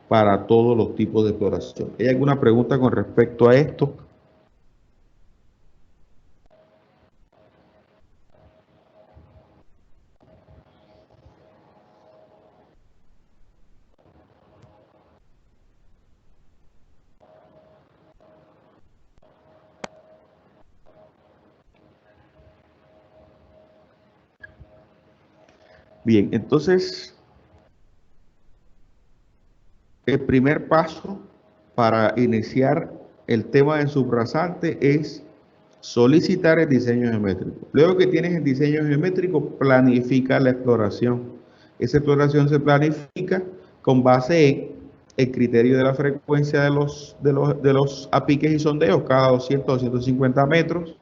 para todos los tipos de exploración. ¿Hay alguna pregunta con respecto a esto? Bien, entonces, el primer paso para iniciar el tema de subrasante es solicitar el diseño geométrico. Luego que tienes el diseño geométrico, planifica la exploración. Esa exploración se planifica con base en el criterio de la frecuencia de los apiques y sondeos, cada 200 o 250 metros,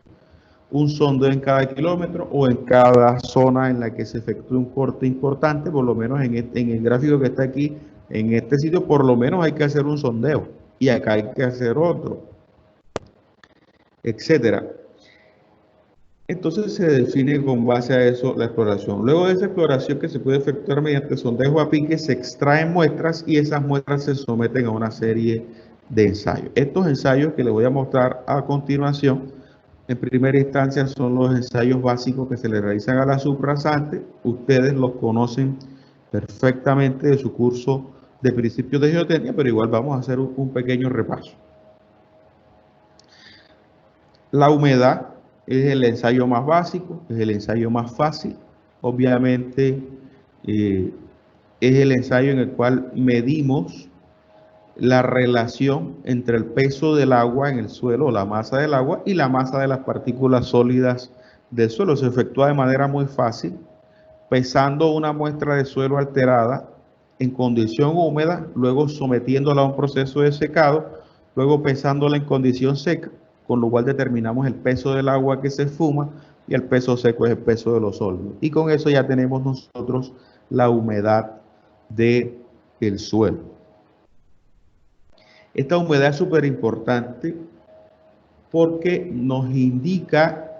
un sondeo en cada kilómetro o en cada zona en la que se efectúe un corte importante, por lo menos en el gráfico que está aquí, en este sitio, por lo menos hay que hacer un sondeo y acá hay que hacer otro, etcétera. Entonces se define con base a eso la exploración. Luego de esa exploración que se puede efectuar mediante sondeo a pique, se extraen muestras y esas muestras se someten a una serie de ensayo. Estos ensayos que les voy a mostrar a continuación, en primera instancia son los ensayos básicos que se le realizan a la subrasante. Ustedes los conocen perfectamente de su curso de principios de geotecnia, pero igual vamos a hacer un pequeño repaso. La humedad es el ensayo más básico, es el ensayo más fácil. Obviamente es el ensayo en el cual medimos la relación entre el peso del agua en el suelo, la masa del agua, y la masa de las partículas sólidas del suelo. Se efectúa de manera muy fácil, pesando una muestra de suelo alterada en condición húmeda, luego sometiéndola a un proceso de secado, luego pesándola en condición seca, con lo cual determinamos el peso del agua que se esfuma, y el peso seco es el peso de los sólidos. Y con eso ya tenemos nosotros la humedad del suelo. Esta humedad es súper importante porque nos indica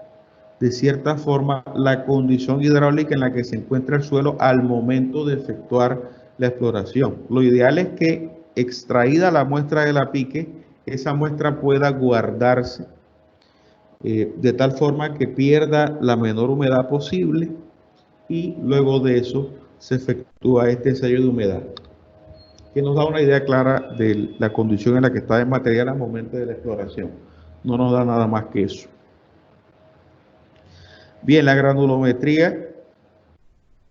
de cierta forma la condición hidráulica en la que se encuentra el suelo al momento de efectuar la exploración. Lo ideal es que, extraída la muestra de la pique, esa muestra pueda guardarse de tal forma que pierda la menor humedad posible, y luego de eso se efectúa este ensayo de humedad, que nos da una idea clara de la condición en la que está el material al momento de la exploración. No nos da nada más que eso. Bien, la granulometría,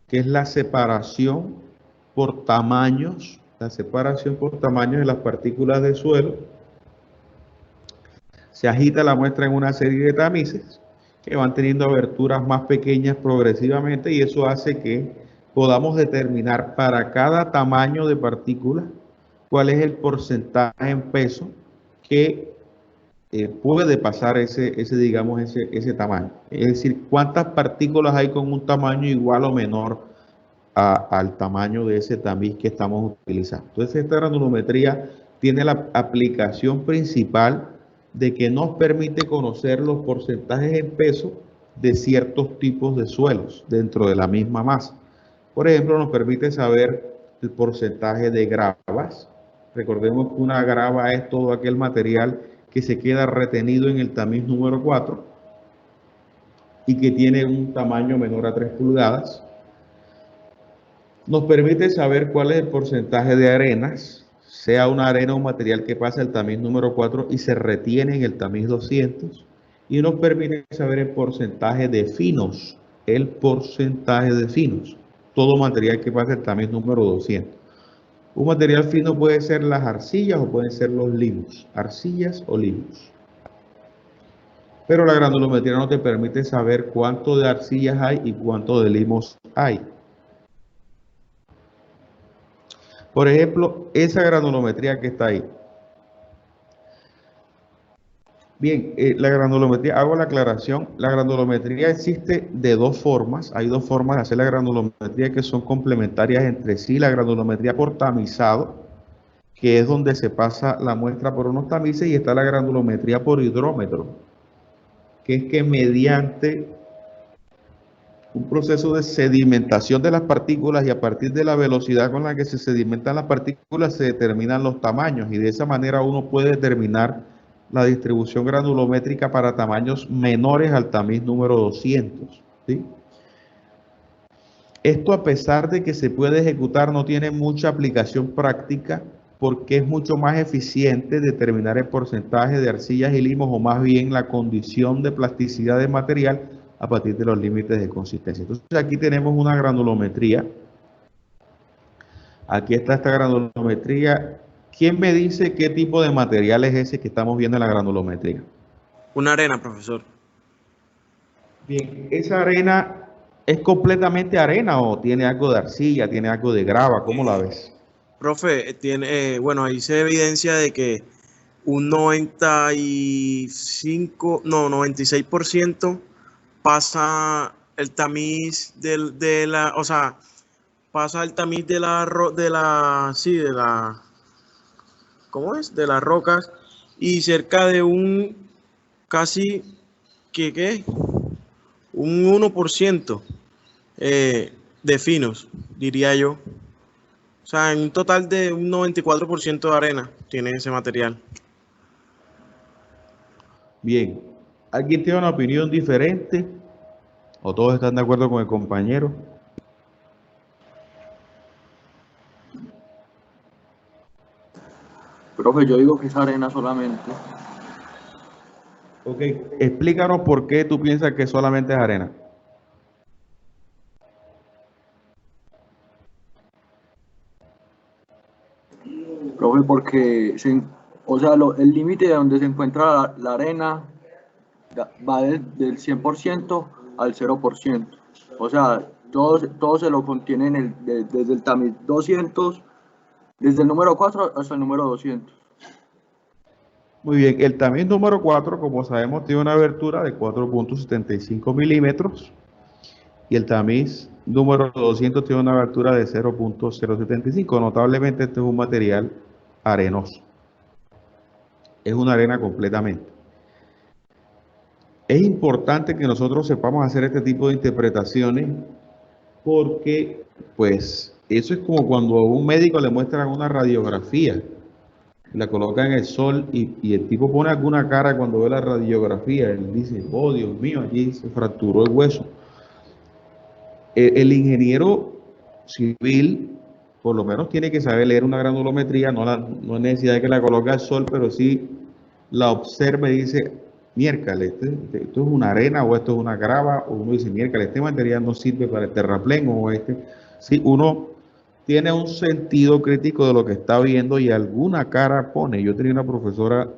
que es la separación por tamaños, de las partículas de suelo. Se agita la muestra en una serie de tamices que van teniendo aberturas más pequeñas progresivamente, y eso hace que podamos determinar para cada tamaño de partícula cuál es el porcentaje en peso que puede pasar ese tamaño. Es decir, cuántas partículas hay con un tamaño igual o menor al tamaño de ese tamiz que estamos utilizando. Entonces, esta granulometría tiene la aplicación principal de que nos permite conocer los porcentajes en peso de ciertos tipos de suelos dentro de la misma masa. Por ejemplo, nos permite saber el porcentaje de gravas. Recordemos que una grava es todo aquel material que se queda retenido en el tamiz número 4 y que tiene un tamaño menor a 3 pulgadas. Nos permite saber cuál es el porcentaje de arenas, sea una arena o un material que pasa el tamiz número 4 y se retiene en el tamiz 200. Y nos permite saber el porcentaje de finos, todo material que pasa el tamiz número 200. Un material fino puede ser las arcillas o pueden ser los limos, arcillas o limos. Pero la granulometría no te permite saber cuánto de arcillas hay y cuánto de limos hay. Por ejemplo, esa granulometría que está ahí. Bien, la granulometría, hago la aclaración, la granulometría existe de dos formas. Hay dos formas de hacer la granulometría que son complementarias entre sí. La granulometría por tamizado, que es donde se pasa la muestra por unos tamices, y está la granulometría por hidrómetro, que es que mediante un proceso de sedimentación de las partículas y a partir de la velocidad con la que se sedimentan las partículas se determinan los tamaños, y de esa manera uno puede determinar la distribución granulométrica para tamaños menores al tamiz número 200. ¿Sí? Esto, a pesar de que se puede ejecutar, no tiene mucha aplicación práctica porque es mucho más eficiente determinar el porcentaje de arcillas y limos, o más bien la condición de plasticidad del material a partir de los límites de consistencia. Entonces aquí tenemos una granulometría. Aquí está esta granulometría. ¿Quién me dice qué tipo de material es ese que estamos viendo en la granulometría? Una arena, profesor. Bien, ¿esa arena es completamente arena o tiene algo de arcilla, tiene algo de grava? ¿Cómo la ves? Profe, bueno, ahí se evidencia de que un 96% pasa el tamiz pasa el tamiz de las rocas, y cerca de un un 1% de finos, diría yo. O sea, en un total de un 94% de arena tiene ese material. Bien, ¿alguien tiene una opinión diferente? ¿O todos están de acuerdo con el compañero? Profe, yo digo que es arena solamente. Ok, explícanos por qué tú piensas que solamente es arena. Profe, porque el límite de donde se encuentra la arena va del 100% al 0%. O sea, todo se lo contiene desde el tamiz 200, desde el número 4 hasta el número 200. Muy bien, el tamiz número 4, como sabemos, tiene una abertura de 4.75 milímetros y el tamiz número 200 tiene una abertura de 0.075. Notablemente este es un material arenoso. Es una arena completamente. Es importante que nosotros sepamos hacer este tipo de interpretaciones porque, pues, eso es como cuando a un médico le muestran una radiografía, la coloca en el sol y el tipo pone alguna cara cuando ve la radiografía, él dice, oh Dios mío, allí se fracturó el hueso. El ingeniero civil, por lo menos tiene que saber leer una granulometría, no es necesidad de que la coloque al sol, pero sí la observa y dice, miércoles, esto es una arena o esto es una grava, o uno dice, miércoles, este material no sirve para el terraplén o este. Sí, uno tiene un sentido crítico de lo que está viendo y alguna cara pone. Yo tenía una profesora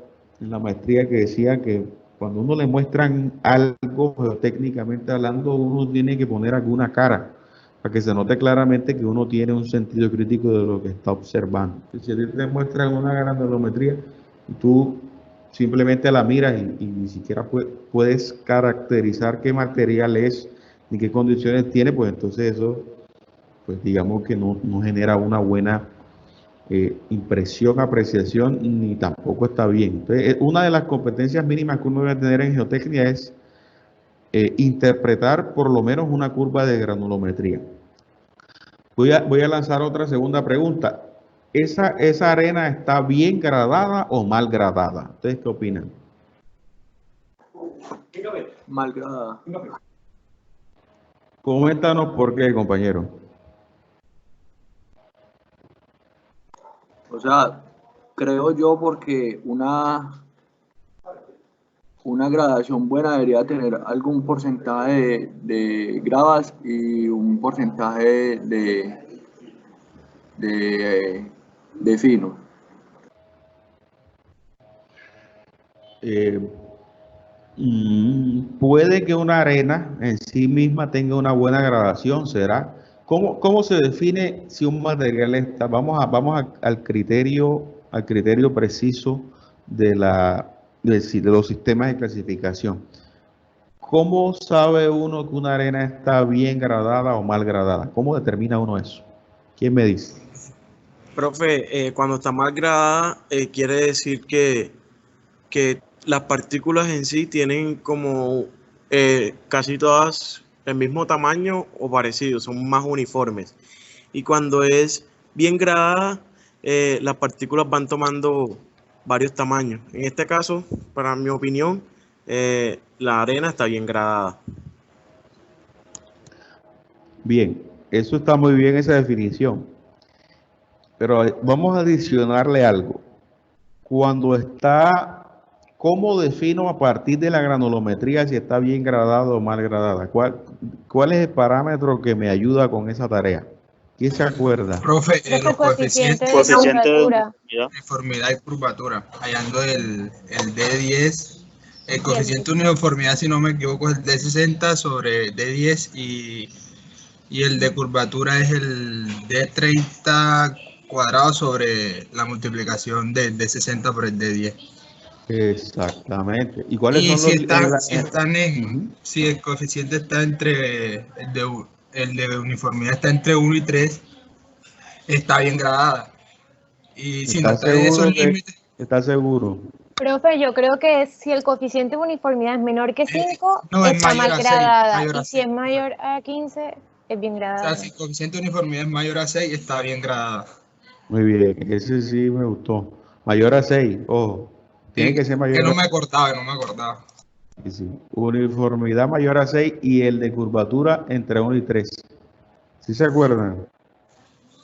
en la maestría que decía que cuando uno le muestran algo geotécnicamente hablando, uno tiene que poner alguna cara para que se note claramente que uno tiene un sentido crítico de lo que está observando. Si a ti te muestran una granulometría y tú simplemente la miras y ni siquiera puedes caracterizar qué material es ni qué condiciones tiene, pues entonces eso, pues digamos que no genera una buena impresión, apreciación, ni tampoco está bien. Entonces, una de las competencias mínimas que uno debe tener en geotecnia es interpretar por lo menos una curva de granulometría. Voy a lanzar otra segunda pregunta. ¿Esa arena está bien gradada o mal gradada? ¿Ustedes qué opinan? Mal gradada. Coméntanos por qué, compañero. O sea, creo yo porque una gradación buena debería tener algún porcentaje de gravas y un porcentaje de fino. Eh, puede que una arena en sí misma tenga una buena gradación, ¿será? ¿Cómo se define si un material está? Al criterio preciso de los sistemas de clasificación. ¿Cómo sabe uno que una arena está bien gradada o mal gradada? ¿Cómo determina uno eso? ¿Quién me dice? Profe, cuando está mal gradada, quiere decir que las partículas en sí tienen como casi todas el mismo tamaño o parecido, son más uniformes. Y cuando es bien gradada, las partículas van tomando varios tamaños. En este caso, para mi opinión, la arena está bien gradada. Bien, eso está muy bien esa definición. Pero vamos a adicionarle algo. Cuando está, ¿cómo defino a partir de la granulometría si está bien gradada o mal gradada? ¿Cuál es el parámetro que me ayuda con esa tarea? ¿Quién se acuerda? Profe, Creo que los coeficiente de coeficientes de curvatura. uniformidad y curvatura, hallando el D10, el coeficiente de uniformidad, si no me equivoco, es el D60 sobre D10 y el de curvatura es el D30 cuadrado sobre la multiplicación del D60 por el D10. Exactamente. ¿Y cuáles Y son si el coeficiente está entre, el de uniformidad está entre 1 y 3, está bien gradada. Y si no está en esos límites. ¿Estás seguro? Profe, yo creo que si el coeficiente de uniformidad es menor que 5, No, es está mayor mal a 6, gradada. mayor a Y si es 6. mayor a 15, es bien O sea, gradable. si el coeficiente de uniformidad es mayor a 6, está bien gradada. Muy bien, ese sí me gustó. Mayor a 6, ojo. Tiene Sí, que ser que mayor no a me acordaba, no me acordaba. 6. Sí. Uniformidad mayor a 6 y el de curvatura entre 1 y 3. ¿Sí se acuerdan?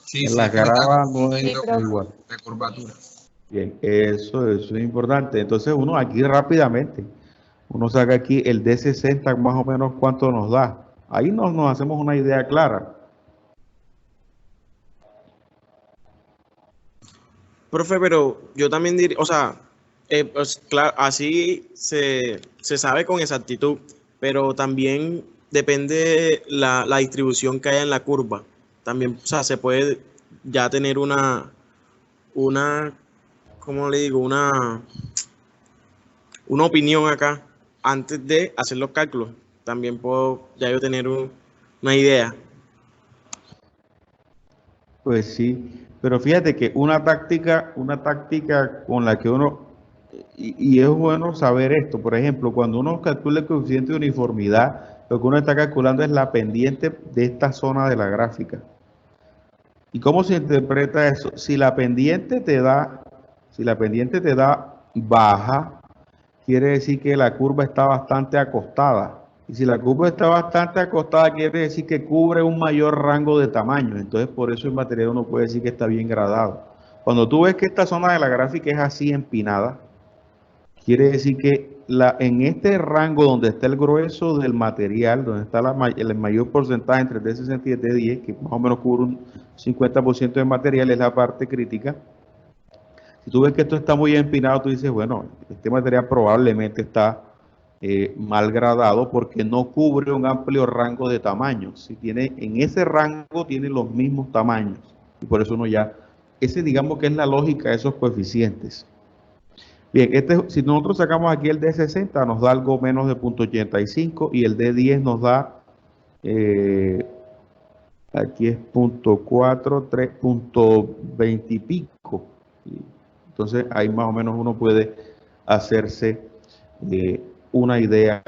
Sí, En sí, la es que me estaba grava no es Sí, confundiendo profe. igual. de curvatura. Bien, eso es importante. Entonces uno aquí rápidamente, uno saca aquí el D60 más o menos cuánto nos da. Ahí nos hacemos una idea clara. Profe, pero yo también diría, o sea, pues, claro, así se sabe con exactitud, pero también depende la distribución que haya en la curva. También, o sea, se puede ya tener una, ¿cómo le digo? Una opinión acá antes de hacer los cálculos. También puedo ya yo tener una idea. Pues sí, pero fíjate que una táctica con la que uno, y es bueno saber esto, por ejemplo, cuando uno calcula el coeficiente de uniformidad, lo que uno está calculando es la pendiente de esta zona de la gráfica. ¿Y cómo se interpreta eso? Si la pendiente te da baja, quiere decir que la curva está bastante acostada. Y si la curva está bastante acostada, quiere decir que cubre un mayor rango de tamaño. Entonces, por eso el material uno puede decir que está bien gradado. Cuando tú ves que esta zona de la gráfica es así empinada, quiere decir que en este rango donde está el grueso del material, donde está el mayor porcentaje entre D60 y D10, que más o menos cubre un 50% del material, es la parte crítica. Si tú ves que esto está muy empinado, tú dices, bueno, este material probablemente está mal gradado porque no cubre un amplio rango de tamaños. Si tiene, en ese rango tiene los mismos tamaños. Y por eso uno ya, ese digamos que es la lógica de esos coeficientes. Bien, si nosotros sacamos aquí el D60 nos da algo menos de 0.85 y el D10 nos da, aquí es 0.4, 3.20 y pico. Entonces ahí más o menos uno puede hacerse una idea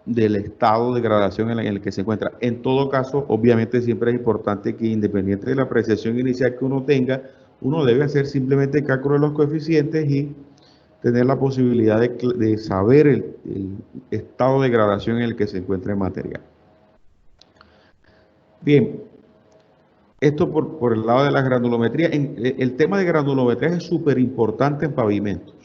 del estado de gradación en el que se encuentra. En todo caso, obviamente siempre es importante que independiente de la apreciación inicial que uno tenga, uno debe hacer simplemente el cálculo de los coeficientes y tener la posibilidad de saber el estado de gradación en el que se encuentra el material. Bien, esto por el lado de la granulometría. El tema de granulometría es súper importante en pavimentos,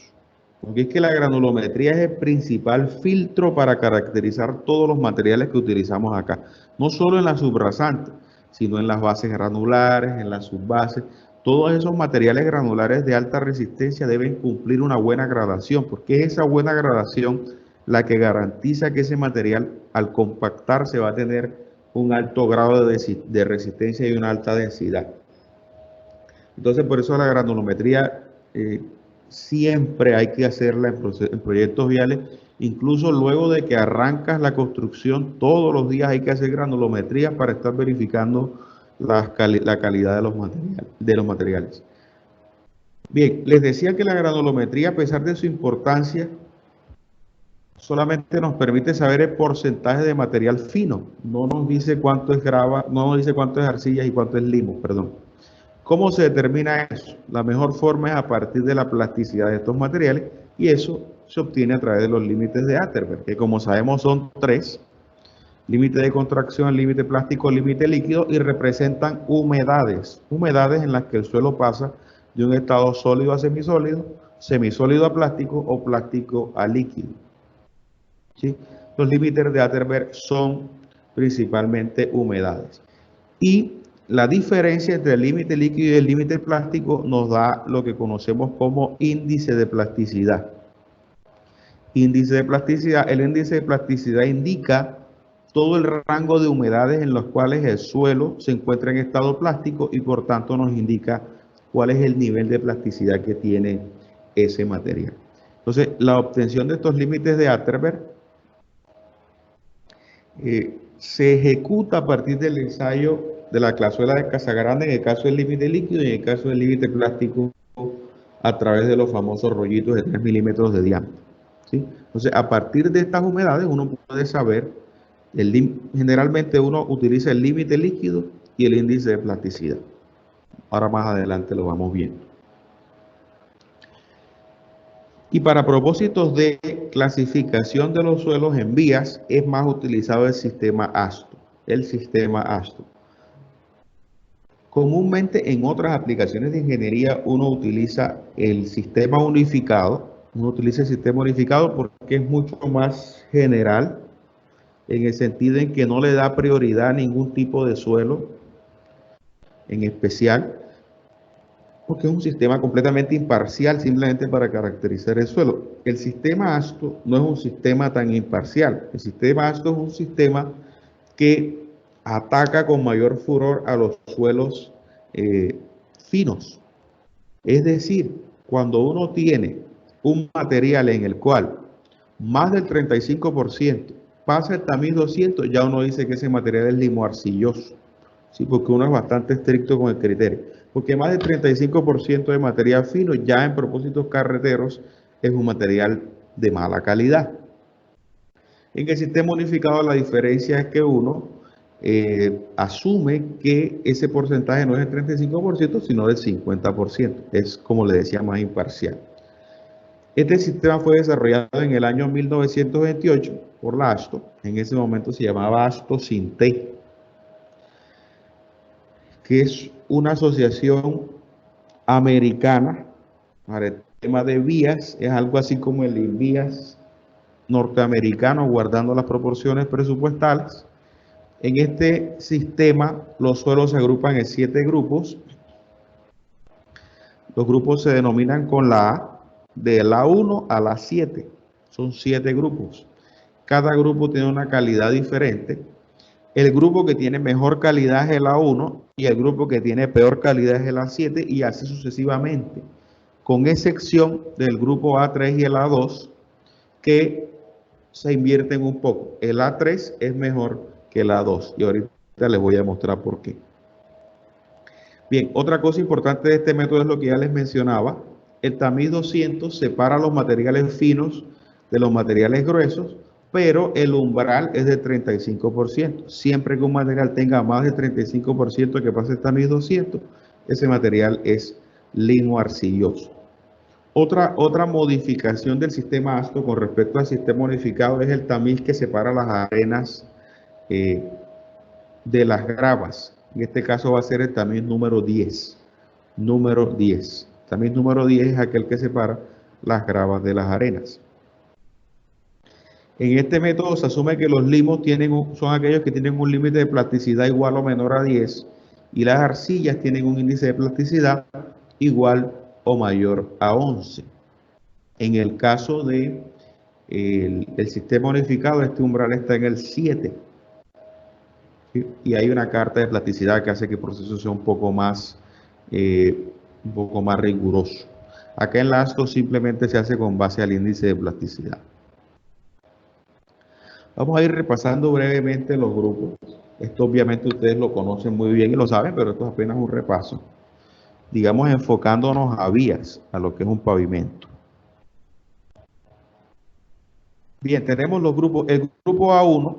porque es que la granulometría es el principal filtro para caracterizar todos los materiales que utilizamos acá, no solo en la subrasante, sino en las bases granulares, en las subbases. Todos esos materiales granulares de alta resistencia deben cumplir una buena gradación, porque es esa buena gradación la que garantiza que ese material al compactarse va a tener un alto grado de resistencia y una alta densidad. Entonces, por eso la granulometría siempre hay que hacerla en proyectos viales, incluso luego de que arrancas la construcción, todos los días hay que hacer granulometría para estar verificando la calidad de los materiales. Bien, les decía que la granulometría, a pesar de su importancia, solamente nos permite saber el porcentaje de material fino. No nos dice cuánto es grava, no nos dice cuánto es arcilla y cuánto es limo, perdón. ¿Cómo se determina eso? La mejor forma es a partir de la plasticidad de estos materiales y eso se obtiene a través de los límites de Atterberg, que como sabemos son 3: límite de contracción, límite plástico, límite líquido, y representan humedades en las que el suelo pasa de un estado sólido a semisólido, semisólido a plástico o plástico a líquido. ¿Sí? Los límites de Atterberg son principalmente humedades. Y la diferencia entre el límite líquido y el límite plástico nos da lo que conocemos como índice de plasticidad. Índice de plasticidad, el índice de plasticidad indica todo el rango de humedades en los cuales el suelo se encuentra en estado plástico y por tanto nos indica cuál es el nivel de plasticidad que tiene ese material. Entonces, la obtención de estos límites de Atterberg se ejecuta a partir del ensayo de la clasuela de Casagrande en el caso del límite líquido y en el caso del límite plástico a través de los famosos rollitos de 3 milímetros de diámetro. ¿Sí? Entonces, a partir de estas humedades uno puede saber Generalmente uno utiliza el límite líquido y el índice de plasticidad. Ahora más adelante lo vamos viendo. Y para propósitos de clasificación de los suelos en vías es más utilizado el sistema ASTO. Comúnmente en otras aplicaciones de ingeniería uno utiliza el sistema unificado. Uno utiliza el sistema unificado porque es mucho más general, en el sentido en que no le da prioridad a ningún tipo de suelo en especial, porque es un sistema completamente imparcial simplemente para caracterizar el suelo. El sistema ASTO no es un sistema tan imparcial. El sistema ASTO es un sistema que ataca con mayor furor a los suelos finos. Es decir, cuando uno tiene un material en el cual más del 35% pasa el tamiz 200, ya uno dice que ese material es limoarcilloso, ¿sí? Porque uno es bastante estricto con el criterio. Porque más del 35% de material fino, ya en propósitos carreteros, es un material de mala calidad. En el sistema unificado la diferencia es que uno asume que ese porcentaje no es el 35%, sino del 50%. Es, como le decía, más imparcial. Este sistema fue desarrollado en el año 1928 por la ASTO. En ese momento se llamaba ASTO Sinte, que es una asociación americana para el tema de vías. Es algo así como el INVIAS norteamericano, guardando las proporciones presupuestales. En este sistema los suelos se agrupan en 7 grupos. Los grupos se denominan con la A, de la 1 a la 7. Son 7 grupos. Cada grupo tiene una calidad diferente. El grupo que tiene mejor calidad es el A1 y el grupo que tiene peor calidad es el A7 y así sucesivamente, con excepción del grupo A3 y el A2 que se invierten un poco. El A3 es mejor que el A2 y ahorita les voy a mostrar por qué. Bien, otra cosa importante de este método es lo que ya les mencionaba. El tamiz 200 separa los materiales finos de los materiales gruesos, pero el umbral es de 35%. Siempre que un material tenga más de 35% que pase el tamiz 200, ese material es limo-arcilloso. Otra modificación del sistema ASTO con respecto al sistema unificado es el tamiz que separa las arenas de las gravas. En este caso va a ser el tamiz número 10. Número 10. El tamiz número 10 es aquel que separa las gravas de las arenas. En este método se asume que los limos son aquellos que tienen un límite de plasticidad igual o menor a 10 y las arcillas tienen un índice de plasticidad igual o mayor a 11. En el caso de el sistema unificado, este umbral está en el 7. ¿Sí? Y hay una carta de plasticidad que hace que el proceso sea un poco más riguroso. Acá en la ASTO simplemente se hace con base al índice de plasticidad. Vamos a ir repasando brevemente los grupos. Esto obviamente ustedes lo conocen muy bien y lo saben, pero esto es apenas un repaso. Digamos, enfocándonos a vías, a lo que es un pavimento. Bien, tenemos los grupos. El grupo A1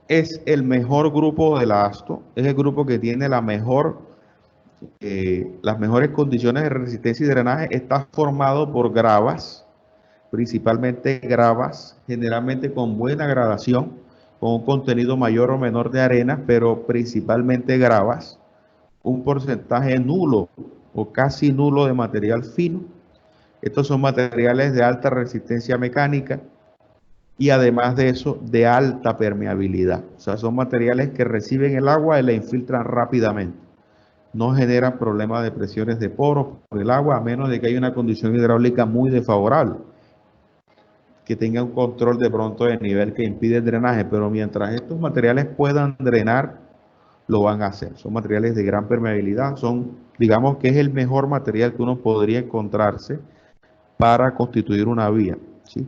es el mejor grupo de la ASTO. Es el grupo que tiene las mejores condiciones de resistencia y drenaje. Está formado por gravas, principalmente gravas, generalmente con buena gradación, con un contenido mayor o menor de arena, pero principalmente gravas, un porcentaje nulo o casi nulo de material fino. Estos son materiales de alta resistencia mecánica y además de eso, de alta permeabilidad. O sea, son materiales que reciben el agua y la infiltran rápidamente. No generan problemas de presiones de poros por el agua, a menos de que haya una condición hidráulica muy desfavorable, que tenga un control de pronto de nivel que impide el drenaje, pero mientras estos materiales puedan drenar, lo van a hacer. Son materiales de gran permeabilidad, digamos que es el mejor material que uno podría encontrarse para constituir una vía, ¿sí?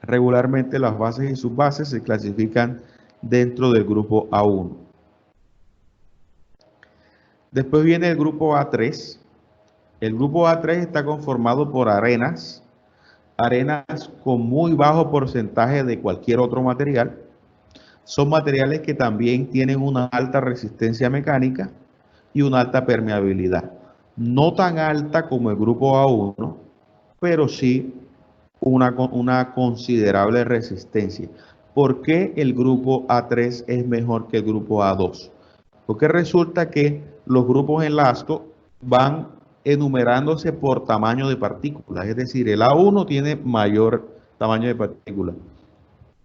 Regularmente las bases y subbases se clasifican dentro del grupo A1. Después viene el grupo A3. El grupo A3 está conformado por arenas con muy bajo porcentaje de cualquier otro material. son materiales que también tienen una alta resistencia mecánica y una alta permeabilidad. No tan alta como el grupo A1, pero sí una considerable resistencia. ¿Por qué el grupo A3 es mejor que el grupo A2? Porque resulta que los grupos en LASCO van enumerándose por tamaño de partículas, es decir, el A1 tiene mayor tamaño de partículas.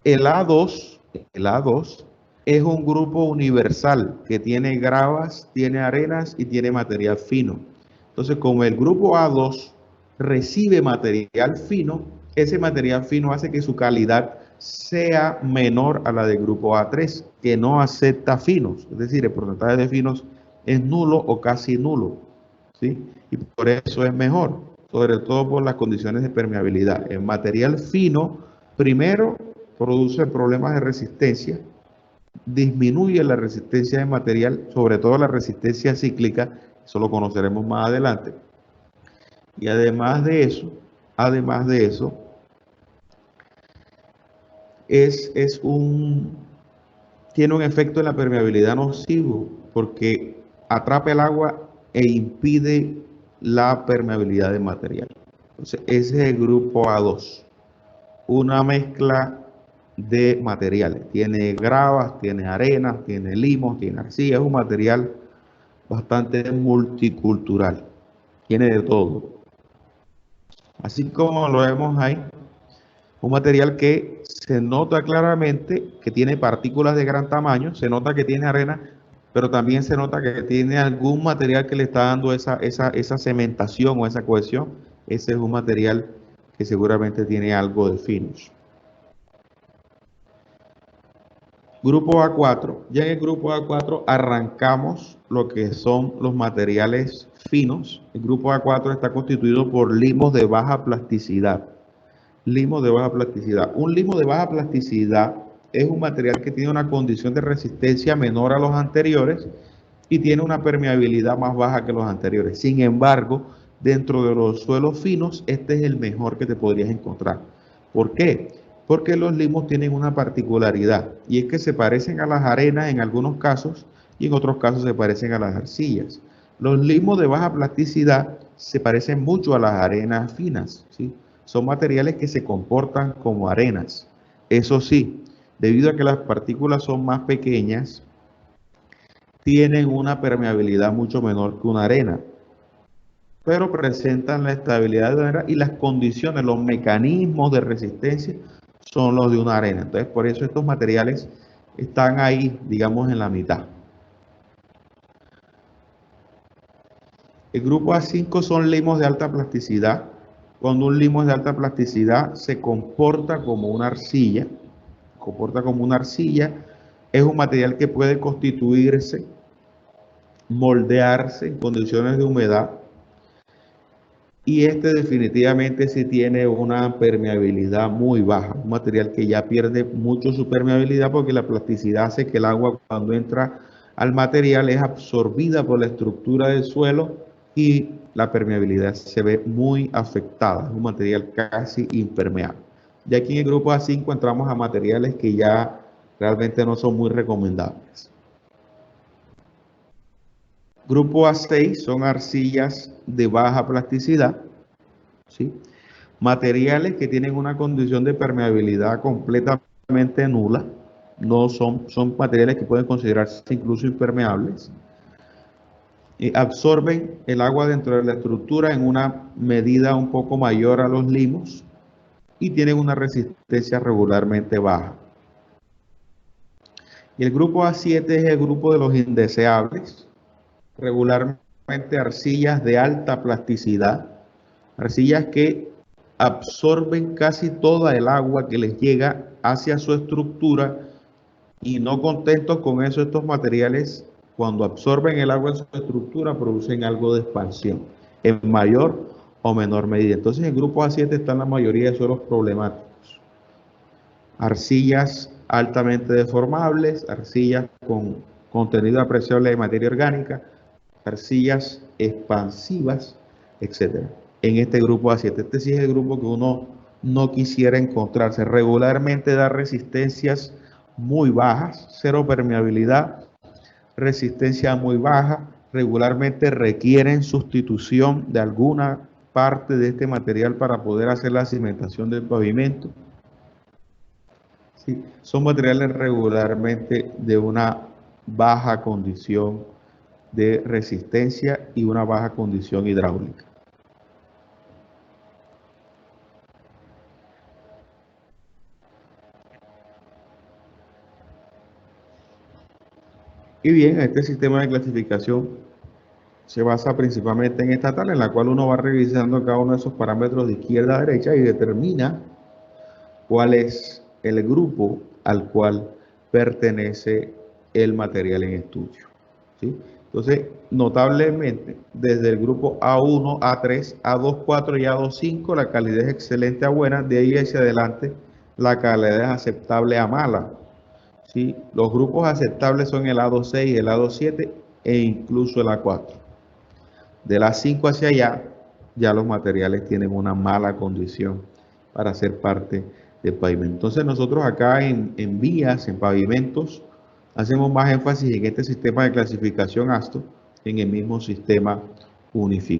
El A2 es un grupo universal que tiene gravas, tiene arenas y tiene material fino. Entonces, como el grupo A2 recibe material fino, ese material fino hace que su calidad sea menor a la del grupo A3, que no acepta finos, es decir, el porcentaje de finos es nulo o casi nulo, ¿sí? Y por eso es mejor, sobre todo por las condiciones de permeabilidad. El material fino, primero, produce problemas de resistencia, disminuye la resistencia del material, sobre todo la resistencia cíclica, eso lo conoceremos más adelante. Y además de eso, tiene un efecto en la permeabilidad nocivo, porque atrapa el agua e impide la permeabilidad del material. Entonces, ese es el grupo A2, una mezcla de materiales. Tiene gravas, tiene arenas, tiene limos, tiene arcilla. Es un material bastante multicultural. Tiene de todo. Así como lo vemos ahí, un material que se nota claramente que tiene partículas de gran tamaño, se nota que tiene arena, pero también se nota que tiene algún material que le está dando esa cementación o esa cohesión. Ese es un material que seguramente tiene algo de finos. Grupo A4. Ya en el grupo A4 arrancamos lo que son los materiales finos. El grupo A4 está constituido por limos de baja plasticidad. Limos de baja plasticidad. Un limo de baja plasticidad es un material que tiene una condición de resistencia menor a los anteriores y tiene una permeabilidad más baja que los anteriores. Sin embargo, dentro de los suelos finos, este es el mejor que te podrías encontrar. ¿Por qué? Porque los limos tienen una particularidad y es que se parecen a las arenas en algunos casos y en otros casos se parecen a las arcillas. Los limos de baja plasticidad se parecen mucho a las arenas finas, ¿sí? Son materiales que se comportan como arenas. Eso sí, debido a que las partículas son más pequeñas, tienen una permeabilidad mucho menor que una arena, pero presentan la estabilidad de una arena y las condiciones, los mecanismos de resistencia son los de una arena. Entonces, por eso estos materiales están ahí, digamos, en la mitad. El grupo A5 son limos de alta plasticidad. Cuando un limo es de alta plasticidad, se comporta como una arcilla. Es un material que puede constituirse, moldearse en condiciones de humedad. Y este definitivamente sí tiene una permeabilidad muy baja. Un material que ya pierde mucho su permeabilidad porque la plasticidad hace que el agua cuando entra al material es absorbida por la estructura del suelo y la permeabilidad se ve muy afectada. Es un material casi impermeable. Ya aquí en el grupo A5 entramos a materiales que ya realmente no son muy recomendables. Grupo A6 son arcillas de baja plasticidad, ¿sí? Materiales que tienen una condición de permeabilidad completamente nula, son materiales que pueden considerarse incluso impermeables. Absorben el agua dentro de la estructura en una medida un poco mayor a los limos y tienen una resistencia regularmente baja. Y el grupo A7 es el grupo de los indeseables, regularmente arcillas de alta plasticidad, arcillas que absorben casi toda el agua que les llega hacia su estructura y no contentos con eso, estos materiales cuando absorben el agua en su estructura producen algo de expansión en mayor o menor medida. Entonces en el grupo A7 están la mayoría de suelos problemáticos. Arcillas altamente deformables, arcillas con contenido apreciable de materia orgánica, arcillas expansivas, etc. En este grupo A7, este sí es el grupo que uno no quisiera encontrarse. Regularmente da resistencias muy bajas, cero permeabilidad, resistencia muy baja, regularmente requieren sustitución de alguna parte de este material para poder hacer la cimentación del pavimento. Sí, son materiales regularmente de una baja condición de resistencia y una baja condición hidráulica. Y bien, este sistema de clasificación se basa principalmente en esta tabla en la cual uno va revisando cada uno de esos parámetros de izquierda a derecha y determina cuál es el grupo al cual pertenece el material en estudio, ¿sí? Entonces, notablemente, desde el grupo A1, A3, A2.4 y A2.5, la calidad es excelente a buena. De ahí hacia adelante, la calidad es aceptable a mala, ¿sí? Los grupos aceptables son el A2.6, el A2.7 e incluso el A4. De la 5 hacia allá, ya los materiales tienen una mala condición para ser parte del pavimento. Entonces nosotros acá en vías, en pavimentos, hacemos más énfasis en este sistema de clasificación ASTO, en el mismo sistema unificado.